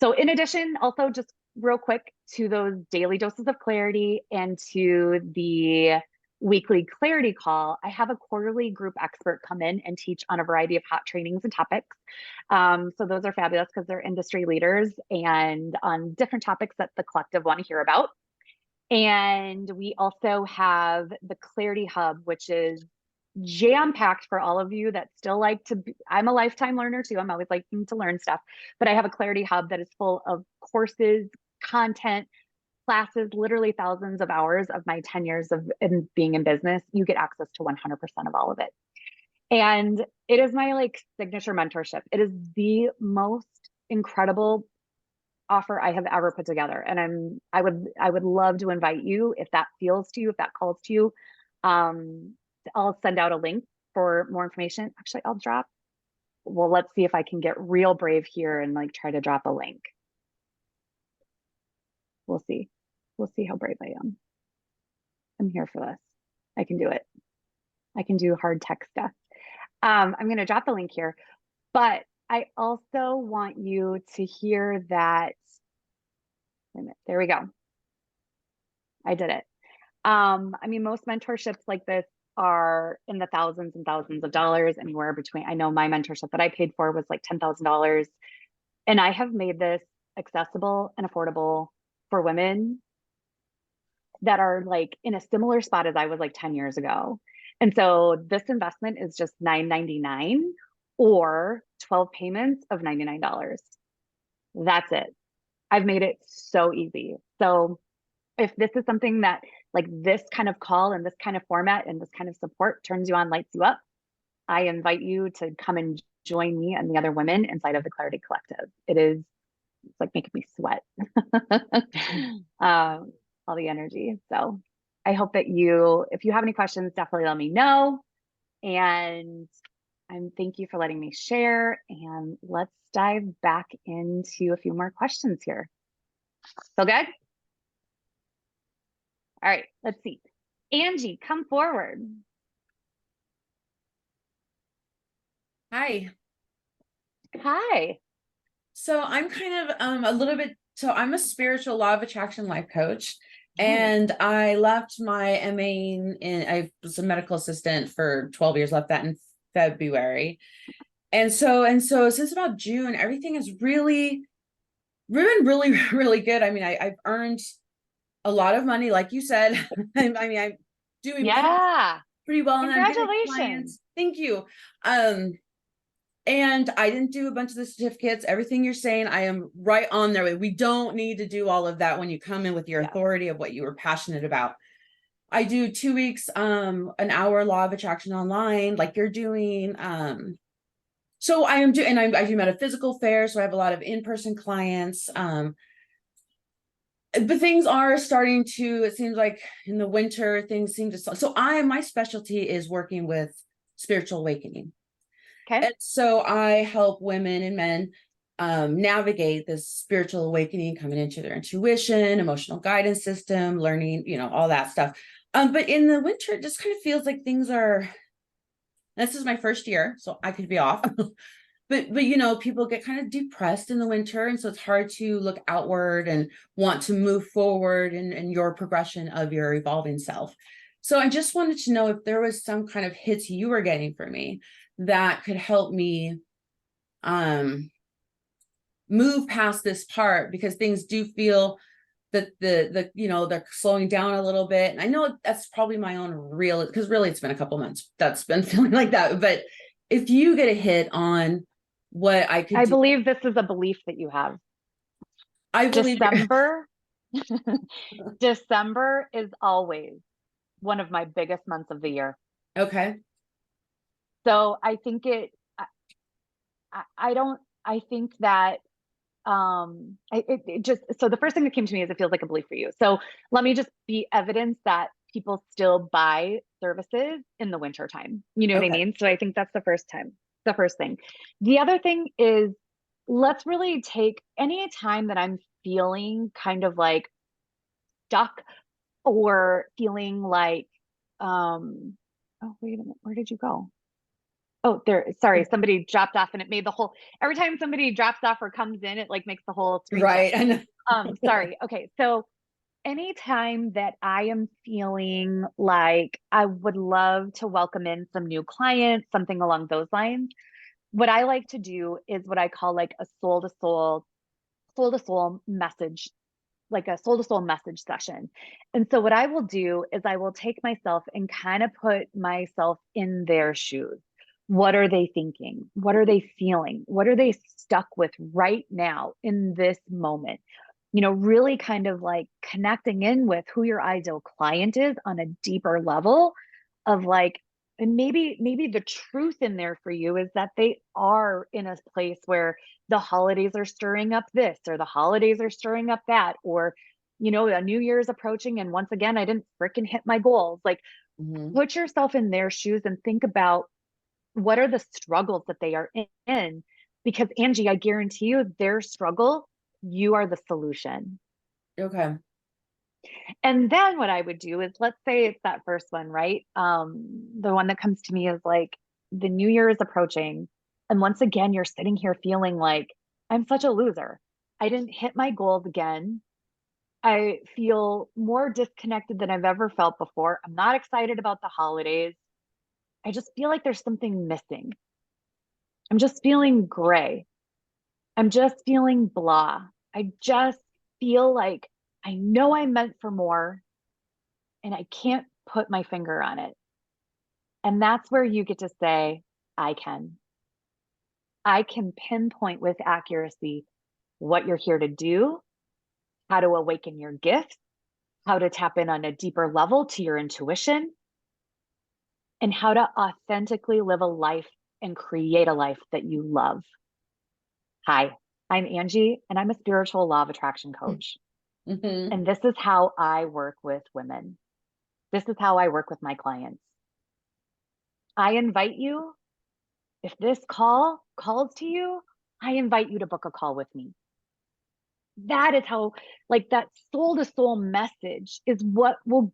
So in addition, also just real quick, to those daily doses of clarity and to the weekly clarity call, I have a quarterly group expert come in and teach on a variety of hot trainings and topics. So those are fabulous because they're industry leaders and on different topics that the collective want to hear about. And we also have the Clarity Hub, which is jam-packed for all of you that still like to be, I'm a lifetime learner too. I'm always liking to learn stuff, but I have a Clarity Hub that is full of courses, content, classes, literally thousands of hours of my 10 years of being in business. You get access to 100% of all of it. And it is my like signature mentorship. It is the most incredible offer I have ever put together. And I would love to invite you, if that feels to you, if that calls to you. I'll send out a link for more information. Actually, let's see if I can get real brave here and like try to drop a link. We'll see. We'll see how brave I am. I'm here for this. I can do it. I can do hard tech stuff. I'm going to drop the link here, but I also want you to hear that. Wait a minute, there we go. I did it. I mean, most mentorships like this are in the thousands and thousands of dollars, anywhere between, I know my mentorship that I paid for was like $10,000. And I have made this accessible and affordable for women that are like in a similar spot as I was like 10 years ago. And so this investment is just $9.99 or 12 payments of $99. That's it. I've made it so easy. So if this is something that like this kind of call and this kind of format and this kind of support turns you on, lights you up, I invite you to come and join me and the other women inside of the Clarity Collective. It's like making me sweat. All the energy. So I hope that if you have any questions, definitely let me know. And thank you for letting me share. And let's dive back into a few more questions here. Feel good? All right, let's see. Angie, come forward. Hi. Hi. So I'm kind of I'm a spiritual law of attraction life coach. And I left my MA I was a medical assistant for 12 years, left that in February. And so since about June, everything has really good. I mean, I've earned a lot of money, like you said. I mean, I'm doing pretty well. Congratulations. Thank you. And I didn't do a bunch of the certificates. Everything you're saying, I am right on there. We don't need to do all of that when you come in with your authority of what you were passionate about. I do 2 weeks, an hour law of attraction online, like you're doing. So I am doing, and I do metaphysical fairs, so I have a lot of in-person clients. But things are starting to, it seems like in the winter, things seem to, so my specialty is working with spiritual awakening. Okay. And so I help women and men navigate this spiritual awakening, coming into their intuition, emotional guidance system, learning, all that stuff. But in the winter, it just kind of feels like things are, this is my first year, so I could be off. But people get kind of depressed in the winter, and so it's hard to look outward and want to move forward in your progression of your evolving self. So I just wanted to know if there was some kind of hits you were getting for me that could help me move past this part, because things do feel that they're slowing down a little bit. And I know that's probably my own real, because really it's been a couple months that's been feeling like that. But if you get a hit on what I could I do, believe this is a belief that you have. I believe December is always one of my biggest months of the year. Okay. So I think I think that it just, so the first thing that came to me is it feels like a belief for you. So let me just be evidence that people still buy services in the winter time. You know what I Okay. mean? So I think that's the first thing. The other thing is, let's really take any time that I'm feeling kind of like stuck or feeling like, oh, wait a minute, where did you go? Oh, there, sorry, somebody dropped off and it made the whole, every time somebody drops off or comes in, it like makes the whole screen Right. shift. I know. Sorry. Okay. So anytime that I am feeling like I would love to welcome in some new clients, something along those lines, what I like to do is what I call like a soul to soul message, like a soul to soul message session. And so what I will do is I will take myself and kind of put myself in their shoes. What are they thinking? What are they feeling? What are they stuck with right now in this moment? Really kind of like connecting in with who your ideal client is on a deeper level of like, and maybe the truth in there for you is that they are in a place where the holidays are stirring up this, or the holidays are stirring up that, or a new year is approaching and once again I didn't freaking hit my goals. Like, put yourself in their shoes and think about what are the struggles that they are in, because Angie, I guarantee you their struggle, you are the solution. Okay. And then what I would do is, let's say it's that first one, right? The one that comes to me is like, the new year is approaching. And once again, you're sitting here feeling like, I'm such a loser. I didn't hit my goals again. I feel more disconnected than I've ever felt before. I'm not excited about the holidays. I just feel like there's something missing. I'm just feeling gray. I'm just feeling blah. I just feel like I know I'm meant for more and I can't put my finger on it. And that's where you get to say, I can. I can pinpoint with accuracy what you're here to do, how to awaken your gifts, how to tap in on a deeper level to your intuition, and how to authentically live a life and create a life that you love. Hi, I'm Angie, and I'm a spiritual law of attraction coach. Mm-hmm. And this is how I work with women. This is how I work with my clients. I invite you, if this call calls to you, I invite you to book a call with me. That is how, like, that soul to soul message is what will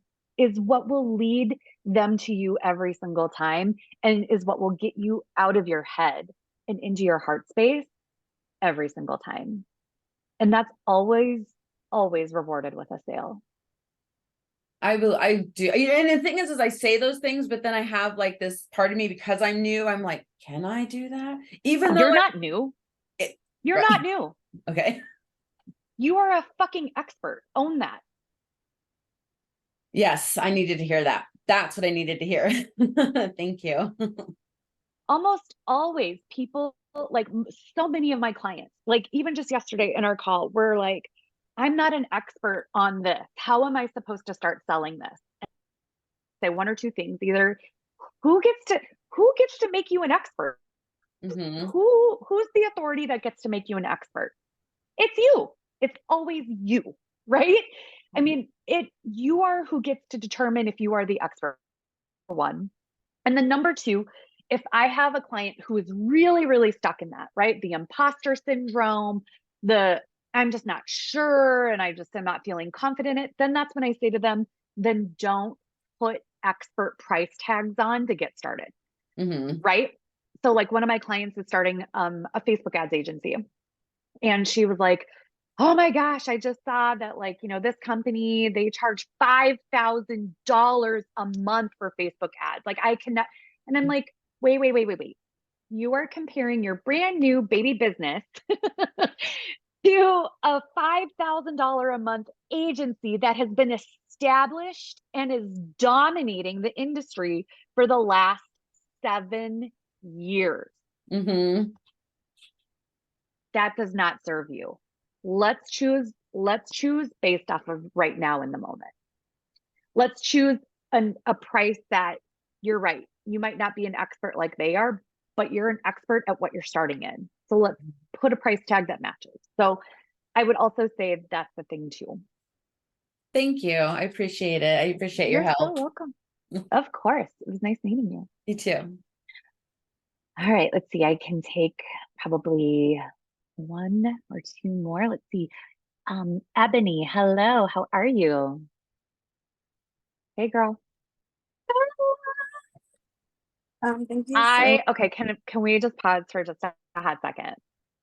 lead them to you every single time, and is what will get you out of your head and into your heart space every single time. And that's always rewarded with a sale. I do. And the thing is I say those things, but then I have like this part of me, because I'm new, I'm like, can I do that? Even though You're not new. You're right. not new. Okay. You are a fucking expert. Own that. Yes, I needed to hear that. That's what I needed to hear. Thank you. Almost always people, like so many of my clients, like even just yesterday in our call, were like, I'm not an expert on this. How am I supposed to start selling this? And say one or two things. Either who gets to make you an expert? Mhm. Who's the authority that gets to make you an expert? It's you. It's always you, right? I mean, you are who gets to determine if you are the expert, for one. And then number two, if I have a client who is really, really stuck in that, right? The imposter syndrome, I'm just not sure and I just am not feeling confident in it, then that's when I say to them, then don't put expert price tags on to get started, Mhm. right? So like one of my clients is starting a Facebook ads agency, and she was like, oh my gosh, I just saw that like, this company, they charge $5,000 a month for Facebook ads. Like I cannot, and I'm like, wait. You are comparing your brand new baby business to a $5,000 a month agency that has been established and is dominating the industry for the last 7 years. Mhm. That does not serve you. Let's choose based off of right now in the moment. Let's choose a price that, you're right, you might not be an expert like they are, but you're an expert at what you're starting in. So let's put a price tag that matches. So I would also say that's the thing too. Thank you. I appreciate it. I appreciate your You're so help. welcome. Of course. It was nice meeting you. You too. All right, let's see. I can take probably one or two more. Let's see. Ebony, hello. How are you? Hey, girl. Thank you so Okay, can we just pause for just a hot second?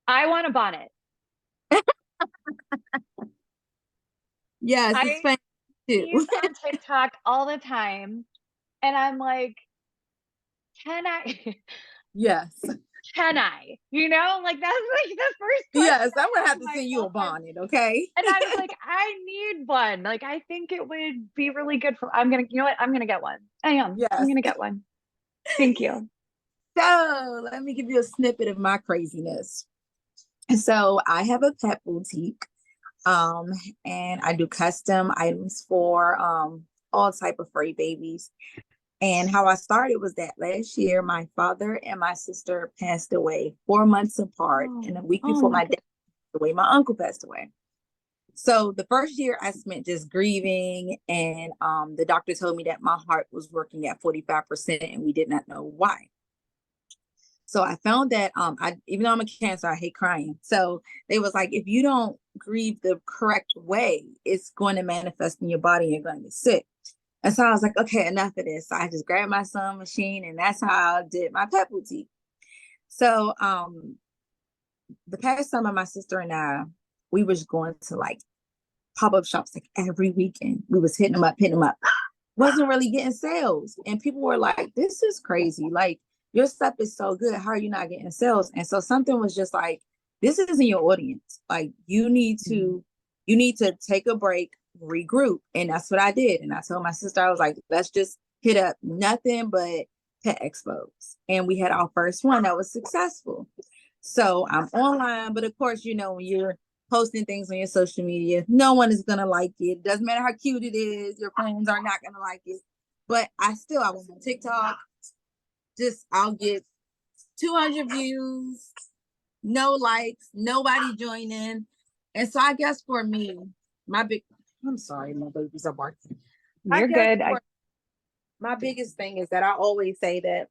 I want a bonnet. Yes, it's I fun see too. it on TikTok all the time, and I'm like, can I? Yes. Can I? Like that's like the first question. Yes, I'm gonna I have ask to send you a myself, bonnet, okay? and I was like, I need one. Like, I think it would be really good for. I'm gonna, you know what? I'm gonna get one. I am. I'm Yes. gonna get one. Thank you. So let me give you a snippet of my craziness. So I have a pet boutique, and I do custom items for all type of furry babies. And how I started was that last year, my father and my sister passed away 4 months apart, and a week before my dad passed away, my uncle passed away. So the first year I spent just grieving, and the doctor told me that my heart was working at 45%, and we did not know why. So I found that even though I'm a Cancer, I hate crying. So they was like, if you don't grieve the correct way, it's going to manifest in your body and you're going to get sick. And so I was like, okay, enough of this. So I just grabbed my sewing machine, and that's how I did my pet boutique. So the past summer, my sister and I, we was going to like pop-up shops like every weekend. We was hitting them up. Wasn't really getting sales. And people were like, this is crazy. Like, your stuff is so good. How are you not getting sales? And so something was just like, this isn't your audience. Like, you need to take a break, regroup. And that's what I did. And I told my sister, I was like, let's just hit up nothing but pet expos. And we had our first one that was successful. So I'm online, but of course, when you're posting things on your social media, no one is gonna like it. It doesn't matter how cute it is, your friends are not gonna like it. But I was on TikTok. I'll get 200 views, no likes, nobody joining. And so I guess for me, I'm sorry, my babies are barking. You're good. My biggest thing is that I always say that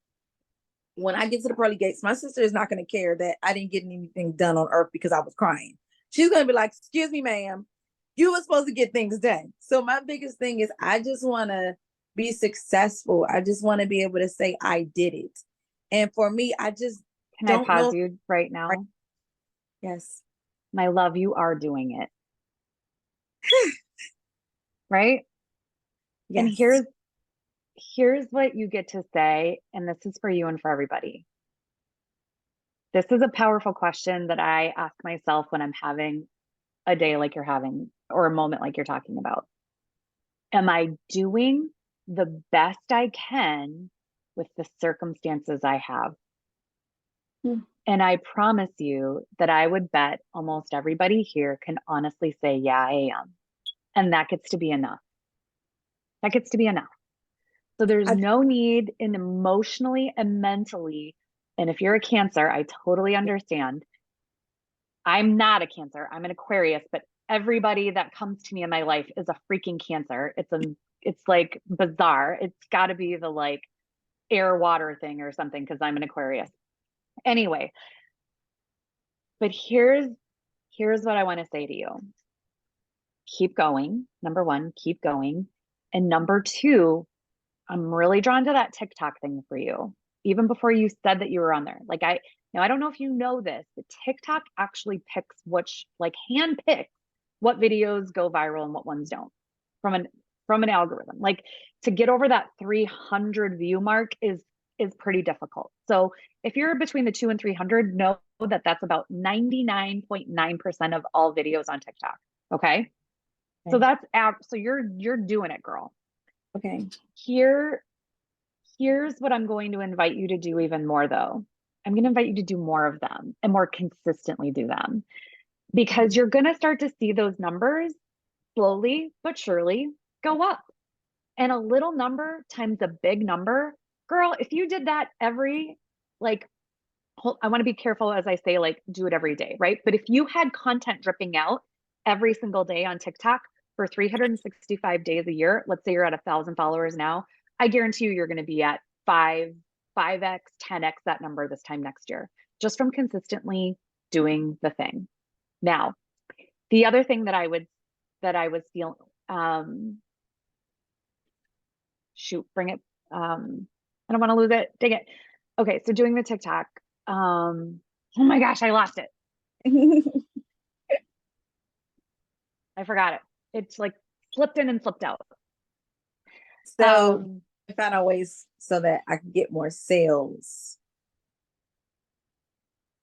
when I get to the pearly gates, my sister is not going to care that I didn't get anything done on earth because I was crying. She's going to be like, excuse me, ma'am, you were supposed to get things done. So my biggest thing is I just want to be successful. I just want to be able to say I did it. And for me, I just Can I pause you right now? Yes. My love, you are doing it. Right? Yes. And here's what you get to say, and this is for you and for everybody. This is a powerful question that I ask myself when I'm having a day like you're having, or a moment like you're talking about. Am I doing the best I can with the circumstances I have? And I promise you that I would bet almost everybody here can honestly say, yeah, I am. And that gets to be enough. That gets to be enough. So there's no need in emotionally and mentally And if you're a Cancer, I totally understand. I'm not a Cancer, I'm an Aquarius, but everybody that comes to me in my life is a freaking Cancer. It's like bizarre. It's got to be the like air water thing or something because I'm an Aquarius. Anyway, but here's what I want to say to you. Keep going. Number one, keep going. And number two, I'm really drawn to that TikTok thing for you. Even before you said that you were on there. Like now I don't know if you know this, but TikTok actually picks hand picks what videos go viral and what ones don't from an algorithm. Like to get over that 300 view mark is pretty difficult. So if you're between the 200 and 300, know that that's about 99.9% of all videos on TikTok. Okay. So that's so you're doing it, girl. Okay. Here's what I'm going to invite you to do even more though. I'm going to invite you to do more of them and more consistently do them because you're going to start to see those numbers slowly but surely go up. And a little number times a big number, girl, if you did that every, like, I want to be careful as I say, like, do it every day, right? But if you had content dripping out every single day on TikTok for 365 days a year, let's say you're at 1,000 followers now, I guarantee you're going to be at 5x, 10x that number this time next year, just from consistently doing the thing. Now, the other thing that I was feeling, shoot, bring it. I don't want to lose it. Dang it. Okay, so doing the TikTok. Oh my gosh, I lost it. I forgot it. It's like slipped in and slipped out. So I found out ways so that I could get more sales.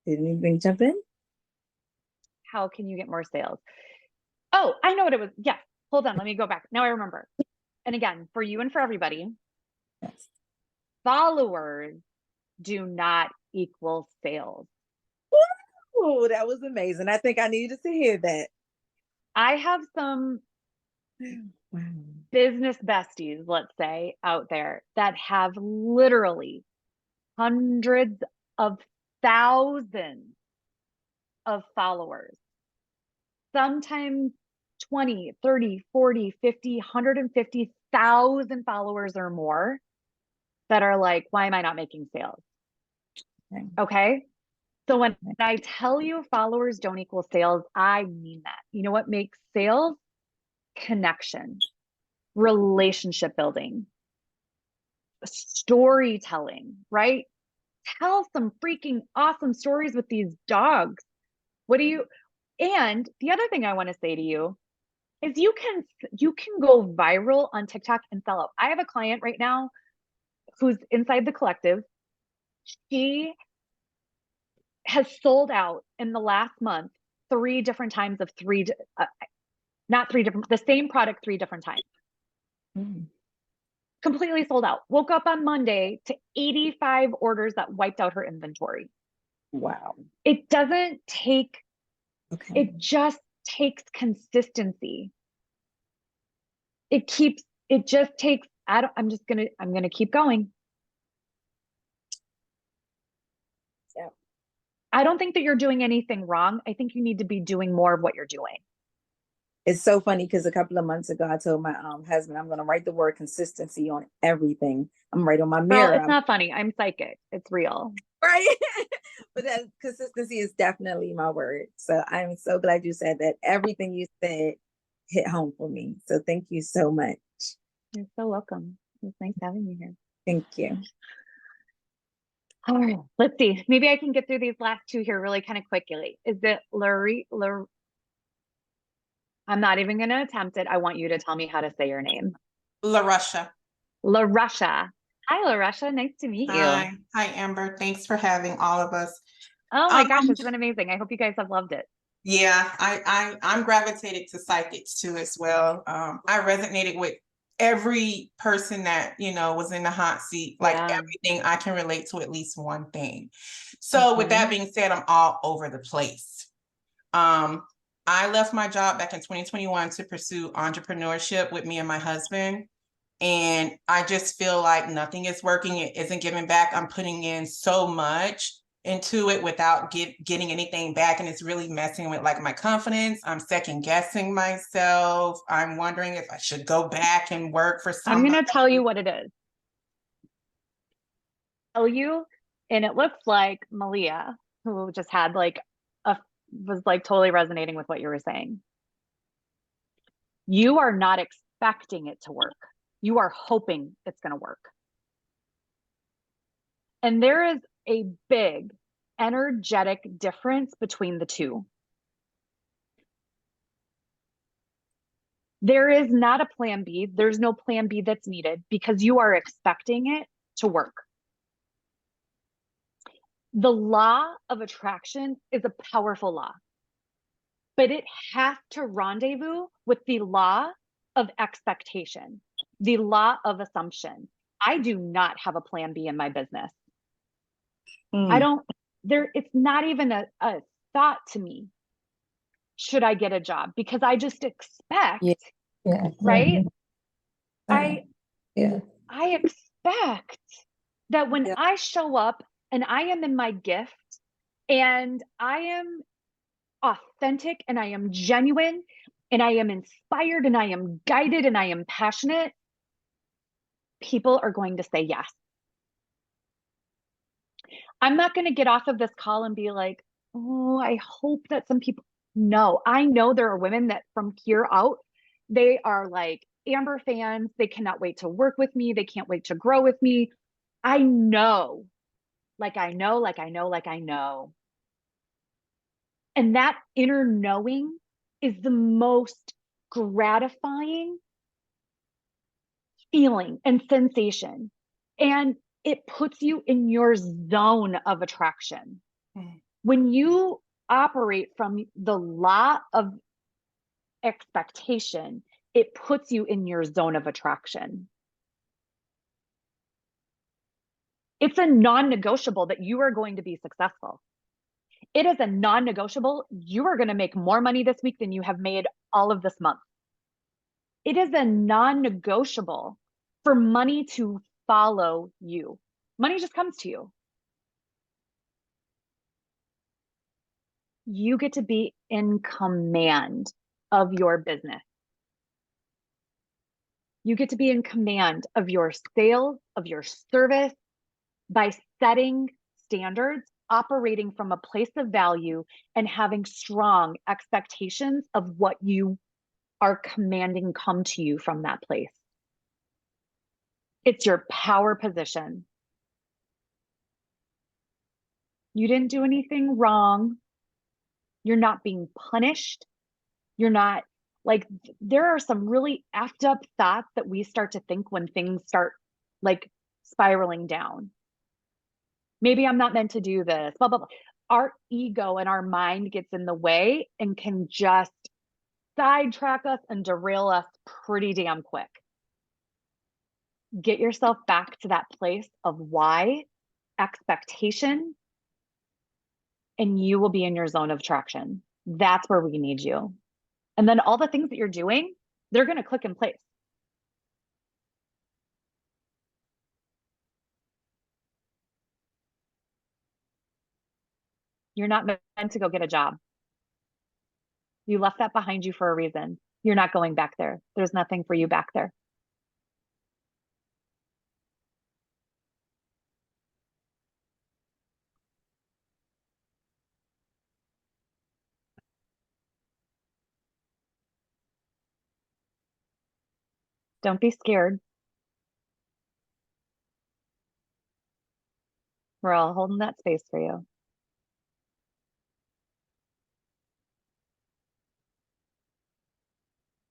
Did anything jump in? How can you get more sales? Oh, I know what it was. Yes. Hold on. Let me go back. Now I remember. And again, for you and for everybody, Yes. followers do not equal sales. Oh, that was amazing. I think I needed to hear that. I have some Wow. business besties, let's say, out there that have literally hundreds of thousands of followers. Sometimes 20, 30, 40, 50, 150,000 followers or more that are like, why am I not making sales? Okay. So when I tell you followers don't equal sales, I mean that. You know what makes sales? Connection, relationship building, storytelling, right? Tell some freaking awesome stories with these dogs. And the other thing I want to say to you is you can go viral on TikTok and sell out. I have a client right now who's inside the collective. She has sold out in the last month 3 different times of the same product 3 different times. Completely sold out. Woke up on Monday to 85 orders that wiped out her inventory. Wow. It doesn't take, Okay. it just takes consistency. I'm gonna keep going. Yeah. I don't think that you're doing anything wrong. I think you need to be doing more of what you're doing. It's so funny because a couple of months ago, I told my husband, I'm going to write the word consistency on everything. I'm right on my Girl, mirror. it's not funny. I'm psychic. It's real. Right. But that consistency is definitely my word. So I'm so glad you said that. Everything you said hit home for me. So thank you so much. You're so welcome. It's nice having you here. Thank you. All right, let's see. Maybe I can get through these last 2 here really kind of quickly. Is it I'm not even going to attempt it. I want you to tell me how to say your name. LaRusha. LaRusha. Hi, LaRusha. Nice to meet you. Hi, Amber. Thanks for having all of us. Oh my gosh, it's been amazing. I hope you guys have loved it. Yeah, I'm gravitated to psychics too as well. I resonated with every person that was in the hot seat. Like everything, I can relate to at least one thing. So with that being said, I'm all over the place. I left my job back in 2021 to pursue entrepreneurship with me and my husband. And I just feel like nothing is working. It isn't giving back. I'm putting in so much into it without getting anything back. And it's really messing with like my confidence. I'm second guessing myself. I'm wondering if I should go back and work for I'm somebody. going to tell you what it is. Tell you, and it looks like Malia, who just had like was like totally resonating with what you were saying. You are not expecting it to work. You are hoping it's going to work. And there is a big energetic difference between the two. There is not a plan B. There's no plan B that's needed because you are expecting it to work. The law of attraction is a powerful law, but it has to rendezvous with the law of expectation, the law of assumption. I do not have a plan B in my business. I don't, it's not even a thought to me. Should I get a job? Because I just expect, right? I expect that when I show up and I am in my gift and I am authentic and I am genuine and I am inspired and I am guided and I am passionate, people are going to say yes. I'm not going to get off of this call and be like, oh, I hope that some people, no, I know there are women that from here out, they are like Amber fans. They cannot wait to work with me. They can't wait to grow with me. I know, like I know, like I know, like I know. And that inner knowing is the most gratifying feeling and sensation. And it puts you in your zone of attraction. When you operate from the law of expectation, it puts you in your zone of attraction. It's a non-negotiable that you are going to be successful. It is a non-negotiable. You are going to make more money this week than you have made all of this month. It is a non-negotiable for money to follow you. Money just comes to you. You get to be in command of your business. You get to be in command of your sales, of your service, by setting standards, operating from a place of value, and having strong expectations of what you are commanding come to you from that place. It's your power position. You didn't do anything wrong. You're not being punished. You're not like, there are some really effed up thoughts that we start to think when things start like spiraling down. Maybe I'm not meant to do this, blah, blah, blah. Our ego and our mind gets in the way and can just sidetrack us and derail us pretty damn quick. Get yourself back to that place of why, expectation, and you will be in your zone of attraction. That's where we need you. And then all the things that you're doing, they're going to click in place. You're not meant to go get a job. You left that behind you for a reason. You're not going back there. There's nothing for you back there. Don't be scared. We're all holding that space for you.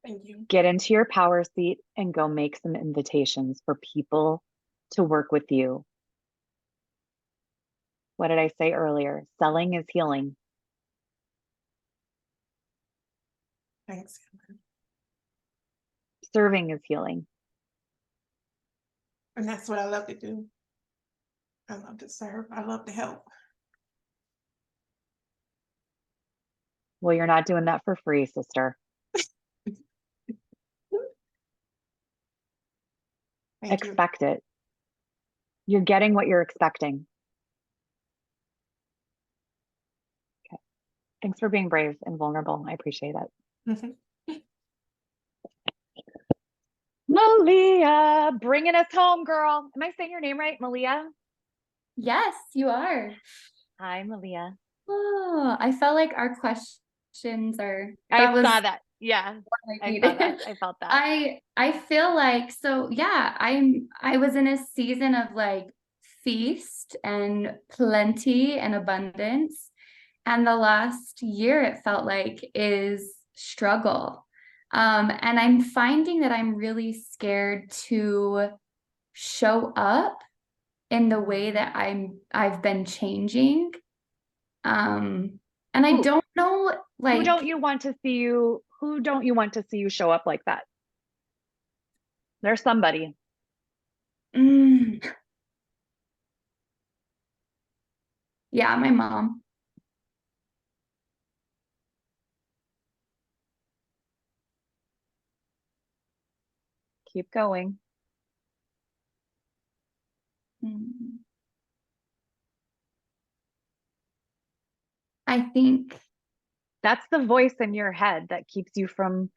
Thank you. Get into your power seat and go make some invitations for people to work with you. What did I say earlier? Selling is healing. Thanks. Serving is healing. And that's what I love to do. I love to serve. I love to help. Well, you're not doing that for free, sister. Thank you. Expect it. You're getting what you're expecting. Okay. Thanks for being brave and vulnerable. I appreciate it. Mhm. Malia, bringing us home, girl. Am I saying your name right, Malia? Yes, you are. Hi, Malia. Oh, I felt like our questions are. I was saw that. Yeah, what I needed. saw that. I felt that. I feel like, so yeah, I was in a season of like feast and plenty and abundance, and the last year it felt like is struggle. And I'm finding that I'm really scared to show up in the way that I've been changing. And I Who- don't know, like, who don't you want to see you show up like that? There's somebody. mm, yeah, my mom. Keep going. Mm. I think, That's the voice in your head that keeps you from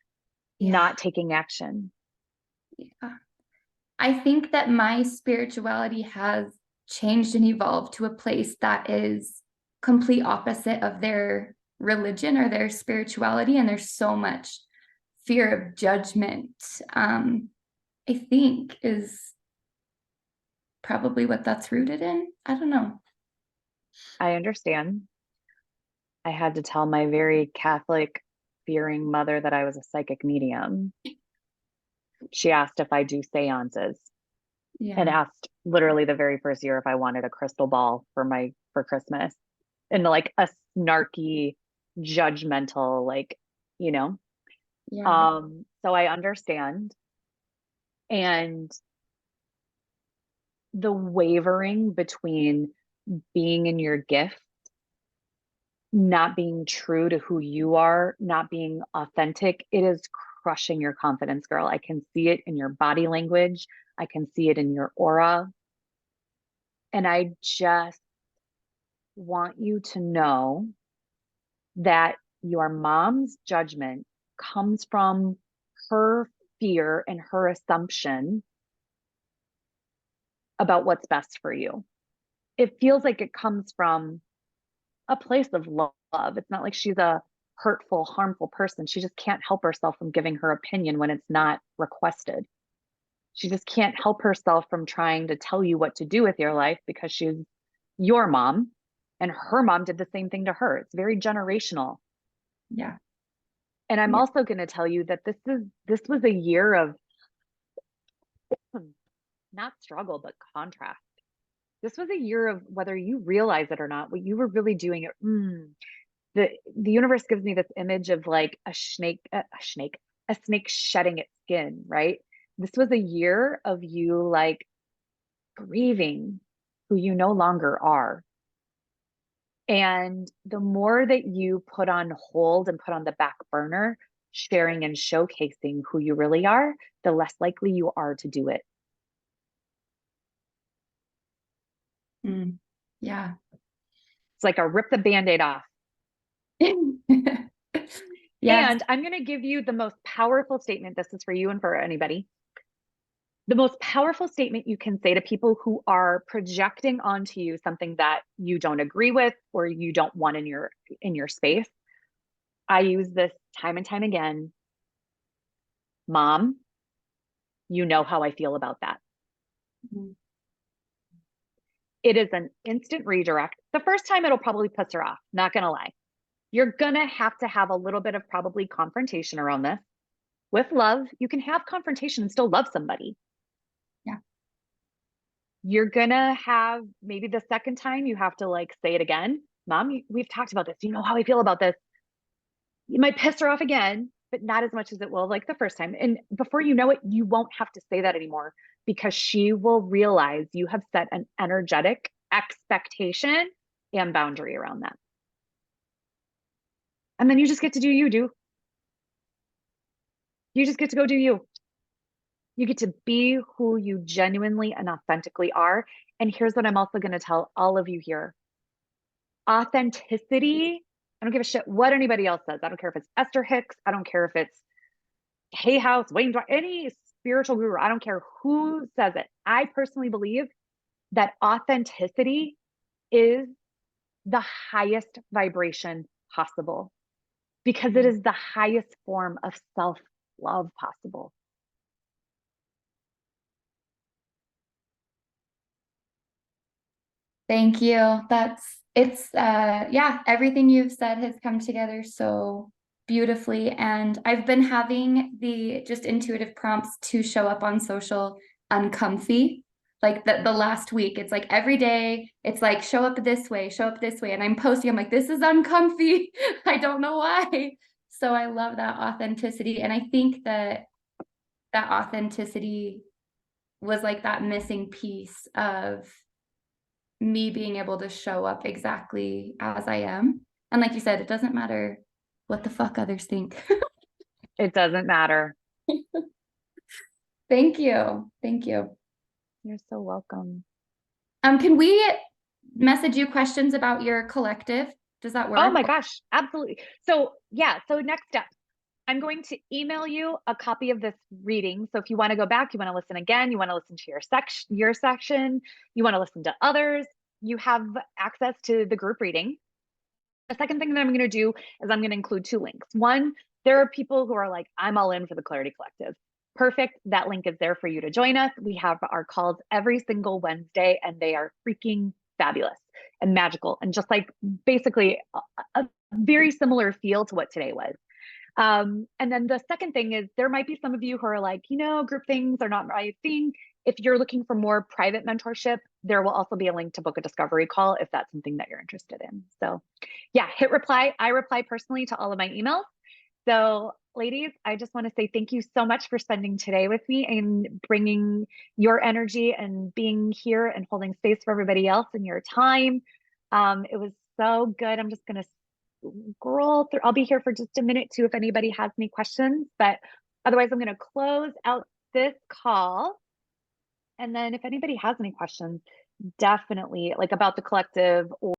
yeah, not taking action. yeah. I think that my spirituality has changed and evolved to a place that is complete opposite of their religion or their spirituality, and there's so much fear of judgment. I think is probably what that's rooted in. I don't know. I understand. I had to tell my very Catholic fearing mother that I was a psychic medium. She asked if I do seances and Yeah. asked literally the very first year if I wanted a crystal ball for Christmas, and like a snarky, judgmental, like, you know. Yeah. So I understand. And the wavering between being in your gift, not being true to who you are, not being authentic, it is crushing your confidence, girl. I can see it in your body language. I can see it in your aura. And I just want you to know that your mom's judgment comes from her fear and her assumption about what's best for you. It feels like it comes from a place of love. It's not like she's a hurtful, harmful person. She just can't help herself from giving her opinion when it's not requested. She just can't help herself from trying to tell you what to do with your life because she's your mom and her mom did the same thing to her. It's very generational. Yeah. And I'm Yeah. also going to tell you that this was a year of not struggle, but contrast. This was a year of, whether you realize it or not, what you were really doing it. The universe gives me this image of like a snake shedding its skin, right? This was a year of you like grieving who you no longer are. And the more that you put on hold and put on the back burner, sharing and showcasing who you really are, the less likely you are to do it. Yeah. It's like a rip the Band-Aid off. Yes. And I'm going to give you the most powerful statement. This is for you and for anybody. The most powerful statement you can say to people who are projecting onto you something that you don't agree with or you don't want in your space. I use this time and time again. Mom, you know how I feel about that. Mhm. It is an instant redirect. The first time it'll probably piss her off, not going to lie. You're going to have a little bit of probably confrontation around this. With love, you can have confrontation and still love somebody. Yeah. You're going to have maybe the second time you have to like say it again. Mom, we've talked about this. You know how I feel about this. You might piss her off again, but not as much as it will like the first time. And before you know it, you won't have to say that anymore because she will realize you have set an energetic expectation and boundary around that. And then you just get to do you, You just get to go do you. You get to be who you genuinely and authentically are. And here's what I'm also going to tell all of you here. Authenticity, I don't give a shit what anybody else says. I don't care if it's Esther Hicks. I don't care if it's Hay House, Wayne Dyer, any spiritual guru. I don't care who says it. I personally believe that authenticity is the highest vibration possible because it is the highest form of self-love possible. Thank you. Yeah, everything you've said has come together so beautifully. And I've been having the just intuitive prompts to show up on social uncomfy. Like the last week, it's like every day, it's like show up this way. And I'm posting, I'm like, this is uncomfy. I don't know why. So I love that authenticity. And I think that authenticity was like that missing piece of me being able to show up exactly as I am. And like you said, it doesn't matter what the fuck others think. It doesn't matter. Thank you. Thank you. You're so welcome. Can we message you questions about your collective? Does that work? Oh my gosh, absolutely. So yeah, so next step, I'm going to email you a copy of this reading. So if you want to go back, you want to listen again, you want to listen to your section, you want to listen to others, you have access to the group reading. The second thing that I'm going to do is I'm going to include 2 links. One, there are people who are like, I'm all in for the Clarity Collective. Perfect. That link is there for you to join us. We have our calls every single Wednesday, and they are freaking fabulous and magical, and just like basically a very similar feel to what today was. And then the second thing is there might be some of you who are like, group things are not my thing. If you're looking for more private mentorship, there will also be a link to book a discovery call if that's something that you're interested in. So yeah, hit reply. I reply personally to all of my emails. So ladies, I just want to say thank you so much for spending today with me and bringing your energy and being here and holding space for everybody else in your time. It was so good. I'm just going to scroll through. I'll be here for just a minute too if anybody has any questions, but otherwise I'm going to close out this call. And then if anybody has any questions, definitely like about the collective or